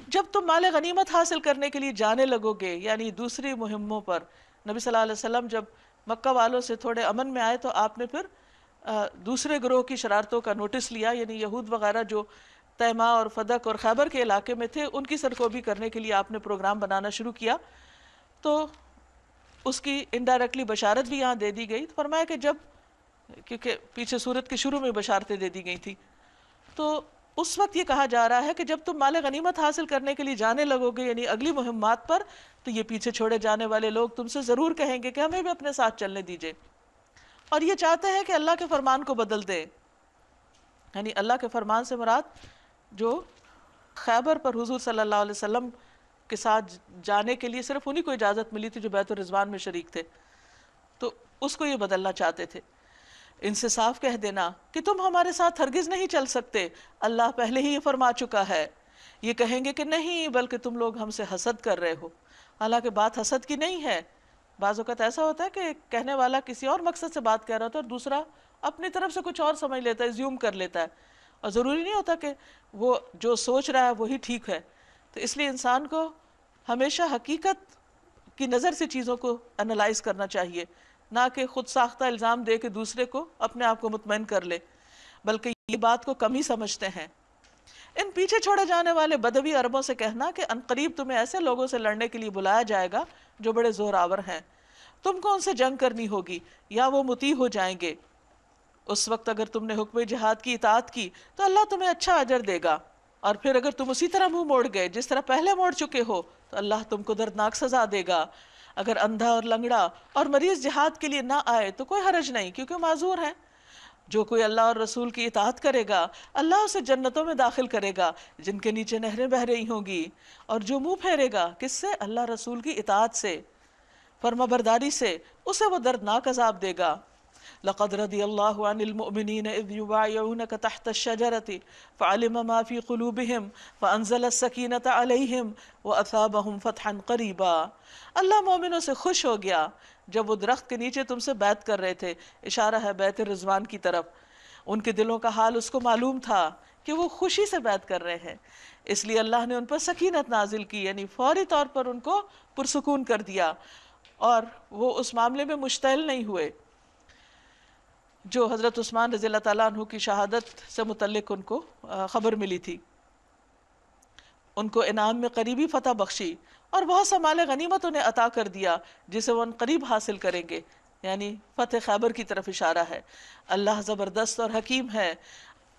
جب تم مال غنیمت حاصل کرنے کے لیے جانے لگو گے، یعنی دوسری مہموں پر، نبی صلی اللہ علیہ وسلم جب مکہ والوں سے تھوڑے امن میں آئے تو آپ نے پھر دوسرے گروہ کی شرارتوں کا نوٹس لیا، یعنی یہود وغیرہ جو تیمہ اور فدق اور خیبر کے علاقے میں تھے، ان کی سرکوبی کرنے کے لیے آپ نے پروگرام بنانا شروع کیا، تو اس کی انڈائریکٹلی بشارت بھی یہاں دے دی گئی۔ فرمایا کہ جب، کیونکہ پیچھے سورت کے شروع میں بشارتیں دے دی گئی تھی، تو اس وقت یہ کہا جا رہا ہے کہ جب تم مال غنیمت حاصل کرنے کے لیے جانے لگو گے، یعنی اگلی مہمات پر، تو یہ پیچھے چھوڑے جانے والے لوگ تم سے ضرور کہیں گے کہ ہمیں بھی اپنے ساتھ چلنے دیجئے، اور یہ چاہتے ہیں کہ اللہ کے فرمان کو بدل دے۔ یعنی اللہ کے فرمان سے مراد جو خیبر پر حضور صلی اللہ علیہ وسلم کے ساتھ جانے کے لیے صرف انہی کو اجازت ملی تھی جو بیت الرضوان میں شریک تھے، تو اس کو یہ بدلنا چاہتے تھے۔ ان سے صاف کہہ دینا کہ تم ہمارے ساتھ ہرگز نہیں چل سکتے، اللہ پہلے ہی یہ فرما چکا ہے۔ یہ کہیں گے کہ نہیں، بلکہ تم لوگ ہم سے حسد کر رہے ہو، حالانکہ بات حسد کی نہیں ہے۔ بعض اوقات ایسا ہوتا ہے کہ کہنے والا کسی اور مقصد سے بات کہہ رہا ہوتا ہے اور دوسرا اپنی طرف سے کچھ اور سمجھ لیتا ہے، زیوم کر لیتا ہے، اور ضروری نہیں ہوتا کہ وہ جو سوچ رہا ہے وہی ٹھیک ہے۔ تو اس لیے انسان کو ہمیشہ حقیقت کی نظر سے چیزوں کو انالائز کرنا چاہیے، نہ کہ خود ساختہ الزام دے کے دوسرے کو اپنے آپ کو مطمئن کر لے، بلکہ یہ بات کو کم ہی سمجھتے ہیں۔ ان پیچھے چھوڑے جانے والے بدوی عربوں سے کہنا کہ عنقریب تمہیں ایسے لوگوں سے لڑنے کے لیے بلایا جائے گا جو بڑے زور آور ہیں، تم کو ان سے جنگ کرنی ہوگی یا وہ مطیع ہو جائیں گے۔ اس وقت اگر تم نے حکم جہاد کی اطاعت کی تو اللہ تمہیں اچھا اجر دے گا، اور پھر اگر تم اسی طرح منہ موڑ گئے جس طرح پہلے موڑ چکے ہو تو اللہ تم کو دردناک سزا دے گا۔ اگر اندھا اور لنگڑا اور مریض جہاد کے لیے نہ آئے تو کوئی حرج نہیں، کیونکہ معذور ہیں۔ جو کوئی اللہ اور رسول کی اطاعت کرے گا، اللہ اسے جنتوں میں داخل کرے گا جن کے نیچے نہریں بہہ رہی ہوں گی، اور جو منہ پھیرے گا کس سے؟ اللہ رسول کی اطاعت سے، فرما برداری سے، اسے وہ دردناک عذاب دے گا۔ لقد رضی اللہ عن المؤمنین اذ یبایعونک تحت الشجرۃ فعلم ما فی قلوبہم فانزل السکینۃ علیہم واثابہم فتحا قریبا۔ اللہ مومنوں سے خوش ہو گیا جب وہ درخت کے نیچے تم سے بیعت کر رہے تھے، اشارہ ہے بیت الرضوان کی طرف۔ ان کے دلوں کا حال اس کو معلوم تھا کہ وہ خوشی سے بیعت کر رہے ہیں، اس لیے اللہ نے ان پر سکینت نازل کی، یعنی فوری طور پر ان کو پرسکون کر دیا، اور وہ اس معاملے میں مشتعل نہیں ہوئے جو حضرت عثمان رضی اللہ تعالیٰ عنہ کی شہادت سے متعلق ان کو خبر ملی تھی۔ ان کو انعام میں قریبی فتح بخشی اور بہت سا مال غنیمت انہیں عطا کر دیا جسے وہ ان قریب حاصل کریں گے، یعنی فتح خیبر کی طرف اشارہ ہے۔ اللہ زبردست اور حکیم ہے،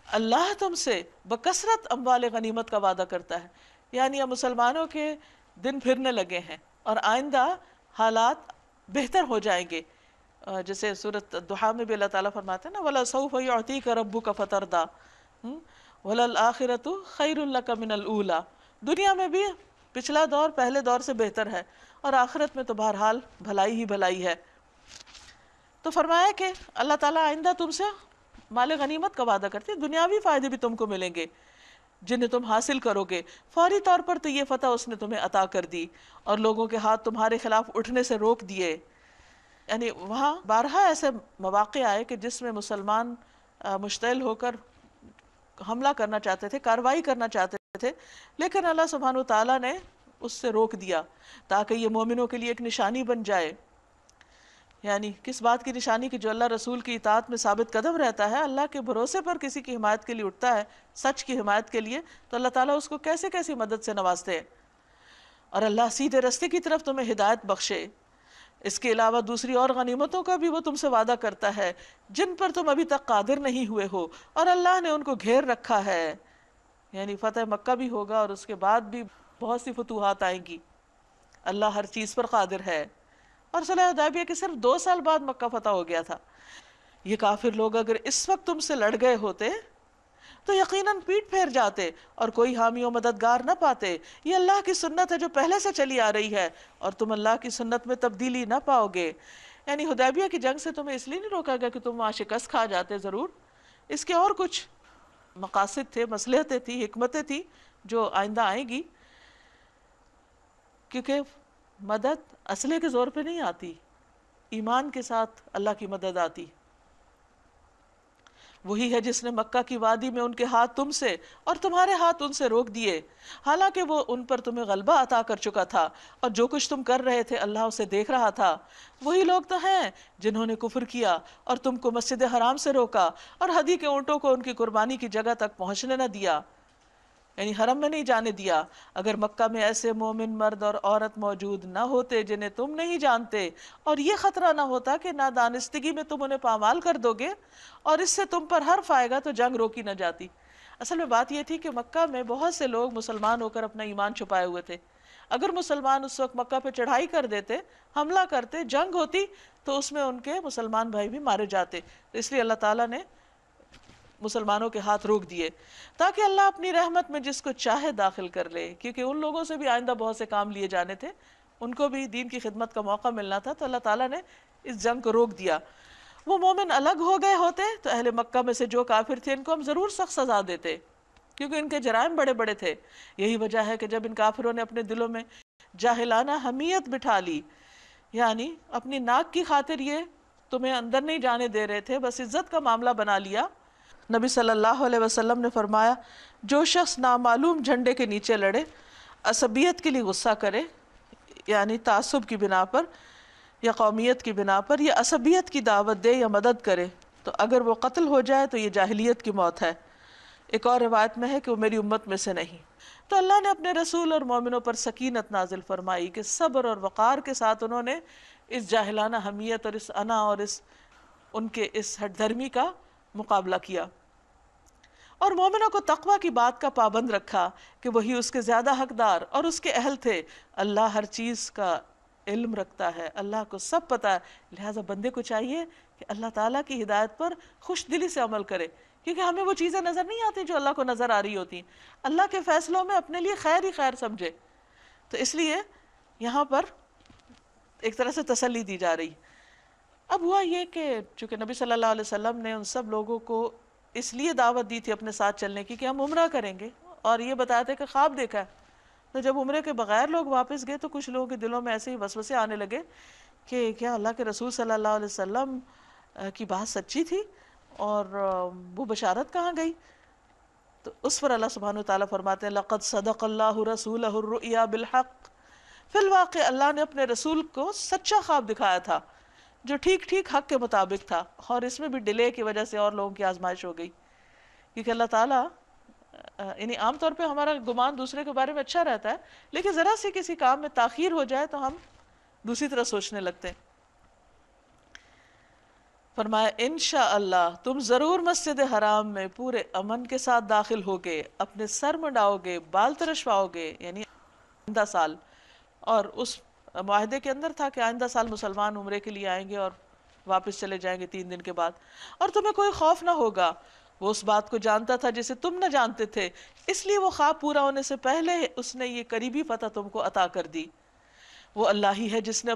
اللہ تم سے بکثرت اموال غنیمت کا وعدہ کرتا ہے، یعنی اب مسلمانوں کے دن پھرنے لگے ہیں اور آئندہ حالات بہتر ہو جائیں گے، جیسے سورۃ الضحیٰ میں بھی اللہ تعالیٰ فرماتے ہیں نا وَلَسَوْفَ يُعْطِيكَ رَبُّكَ فَتَرْضَىٰ وَلَلْآخِرَةُ خَيْرٌ لَكَ مِنَ الْأُولَىٰ۔ دنیا میں بھی پچھلا دور پہلے دور سے بہتر ہے، اور آخرت میں تو بہرحال بھلائی ہی بھلائی ہے۔ تو فرمایا کہ اللہ تعالیٰ آئندہ تم سے مال غنیمت کا وعدہ کرتے ہیں، دنیاوی فائدے بھی تم کو ملیں گے جنہیں تم حاصل کرو گے. فوری طور پر تو یہ فتح اس نے تمہیں عطا کر دی اور لوگوں کے ہاتھ تمہارے خلاف اٹھنے سے روک دیے. یعنی وہاں بارہا ایسے مواقع آئے کہ جس میں مسلمان مشتعل ہو کر حملہ کرنا چاہتے تھے، کارروائی کرنا چاہتے تھے، لیکن اللہ سبحانہ وتعالیٰ نے اس سے روک دیا تاکہ یہ مومنوں کے لیے ایک نشانی بن جائے. یعنی کس بات کی نشانی؟ کہ جو اللہ رسول کی اطاعت میں ثابت قدم رہتا ہے، اللہ کے بھروسے پر کسی کی حمایت کے لیے اٹھتا ہے، سچ کی حمایت کے لیے، تو اللہ تعالیٰ اس کو کیسے کیسی مدد سے نوازتے ہیں اور اللہ سیدھے رستے کی طرف تمہیں ہدایت بخشے. اس کے علاوہ دوسری اور غنیمتوں کا بھی وہ تم سے وعدہ کرتا ہے جن پر تم ابھی تک قادر نہیں ہوئے ہو، اور اللہ نے ان کو گھیر رکھا ہے. یعنی فتح مکہ بھی ہوگا اور اس کے بعد بھی بہت سی فتوحات آئیں گی. اللہ ہر چیز پر قادر ہے. اور صلح حدیبیہ کے صرف 2 سال بعد مکہ فتح ہو گیا تھا. یہ کافر لوگ اگر اس وقت تم سے لڑ گئے ہوتے تو یقیناً پیٹ پھیر جاتے اور کوئی حامی و مددگار نہ پاتے. یہ اللہ کی سنت ہے جو پہلے سے چلی آ رہی ہے اور تم اللہ کی سنت میں تبدیلی نہ پاؤ گے. یعنی حدیبیہ کی جنگ سے تمہیں اس لیے نہیں روکا گیا کہ تم وہاں شکست کھا جاتے، ضرور اس کے اور کچھ مقاصد تھے، مصلحتیں تھی، حکمتیں تھی جو آئندہ آئیں گی. کیونکہ مدد اسلحے کے زور پہ نہیں آتی، ایمان کے ساتھ اللہ کی مدد آتی. وہی ہے جس نے مکہ کی وادی میں ان کے ہاتھ تم سے اور تمہارے ہاتھ ان سے روک دیے، حالانکہ وہ ان پر تمہیں غلبہ عطا کر چکا تھا، اور جو کچھ تم کر رہے تھے اللہ اسے دیکھ رہا تھا. وہی لوگ تو ہیں جنہوں نے کفر کیا اور تم کو مسجد حرام سے روکا اور ہدی کے اونٹوں کو ان کی قربانی کی جگہ تک پہنچنے نہ دیا، یعنی حرم میں نہیں جانے دیا. اگر مکہ میں ایسے مومن مرد اور عورت موجود نہ ہوتے جنہیں تم نہیں جانتے، اور یہ خطرہ نہ ہوتا کہ نادانستگی میں تم انہیں پامال کر دو گے اور اس سے تم پر حرف آئے گا، تو جنگ روکی نہ جاتی. اصل میں بات یہ تھی کہ مکہ میں بہت سے لوگ مسلمان ہو کر اپنا ایمان چھپائے ہوئے تھے. اگر مسلمان اس وقت مکہ پہ چڑھائی کر دیتے، حملہ کرتے، جنگ ہوتی، تو اس میں ان کے مسلمان بھائی بھی مارے جاتے. اس لیے اللہ تعالیٰ نے مسلمانوں کے ہاتھ روک دیے تاکہ اللہ اپنی رحمت میں جس کو چاہے داخل کر لے. کیونکہ ان لوگوں سے بھی آئندہ بہت سے کام لیے جانے تھے، ان کو بھی دین کی خدمت کا موقع ملنا تھا، تو اللہ تعالیٰ نے اس جنگ کو روک دیا. وہ مومن الگ ہو گئے ہوتے تو اہل مکہ میں سے جو کافر تھے ان کو ہم ضرور سخت سزا دیتے، کیونکہ ان کے جرائم بڑے بڑے تھے. یہی وجہ ہے کہ جب ان کافروں نے اپنے دلوں میں جاہلانہ حمیت بٹھا لی، یعنی اپنی ناک کی خاطر یہ تمہیں اندر نہیں جانے دے رہے تھے، بس عزت کا معاملہ بنا لیا. نبی صلی اللہ علیہ وسلم نے فرمایا، جو شخص نامعلوم جھنڈے کے نیچے لڑے، عصبیت کے لیے غصہ کرے، یعنی تعصب کی بنا پر یا قومیت کی بنا پر، یا عصبیت کی دعوت دے یا مدد کرے، تو اگر وہ قتل ہو جائے تو یہ جاہلیت کی موت ہے. ایک اور روایت میں ہے کہ وہ میری امت میں سے نہیں. تو اللہ نے اپنے رسول اور مومنوں پر سکینت نازل فرمائی کہ صبر اور وقار کے ساتھ انہوں نے اس جاہلانہ حمیت اور اس انا اور ان کے اس ہٹ دھرمی کا مقابلہ کیا، اور مومنوں کو تقوی کی بات کا پابند رکھا کہ وہی اس کے زیادہ حقدار اور اس کے اہل تھے. اللہ ہر چیز کا علم رکھتا ہے، اللہ کو سب پتا ہے. لہٰذا بندے کو چاہیے کہ اللہ تعالیٰ کی ہدایت پر خوش دلی سے عمل کرے، کیونکہ ہمیں وہ چیزیں نظر نہیں آتی جو اللہ کو نظر آ رہی ہوتی. اللہ کے فیصلوں میں اپنے لیے خیر ہی خیر سمجھے. تو اس لیے یہاں پر ایک طرح سے تسلی دی جا رہی. اب ہوا یہ کہ چونکہ نبی صلی اللہ علیہ وسلم نے ان سب لوگوں کو اس لیے دعوت دی تھی اپنے ساتھ چلنے کی کہ ہم عمرہ کریں گے، اور یہ بتایا تھا کہ خواب دیکھا ہے. تو جب عمرے کے بغیر لوگ واپس گئے تو کچھ لوگوں کے دلوں میں ایسے ہی وسوسے آنے لگے کہ کیا اللہ کے رسول صلی اللہ علیہ وسلم کی بات سچی تھی اور وہ بشارت کہاں گئی؟ تو اس پر اللہ سبحانہ وتعالیٰ فرماتے ہیں لَقَدْ صَدَقَ اللَّهُ رَسُولَهُ الرُّؤْيَا بِالْحَقِّ. فی الواقع اللہ نے اپنے رسول کو سچا خواب دکھایا تھا جو ٹھیک ٹھیک حق کے مطابق تھا، اور اس میں بھی ڈیلے کی وجہ سے اور لوگوں کی آزمائش ہو گئی. کیونکہ اللہ تعالیٰ یعنی عام طور پہ ہمارا گمان دوسرے کے بارے میں اچھا رہتا ہے، لیکن ذرا سی کسی کام میں تاخیر ہو جائے تو ہم دوسری طرح سوچنے لگتے ہیں. فرمایا انشاءاللہ تم ضرور مسجد حرام میں پورے امن کے ساتھ داخل ہوگے، اپنے سر منڈاؤ گے، بال ترشواؤ گے، یعنی آئندہ سال. اور اس معاہدے کے اندر تھا کہ آئندہ سال مسلمان عمرے کے لیے آئیں گے اور واپس چلے جائیں گے 3 دن کے بعد، اور تمہیں کوئی خوف نہ ہوگا. وہ اس بات کو جانتا تھا جسے تم نہ جانتے تھے، اس لیے وہ خواب پورا ہونے سے پہلے اس نے یہ قریبی فتح تم کو عطا کر دی. وہ اللہ ہی ہے جس نے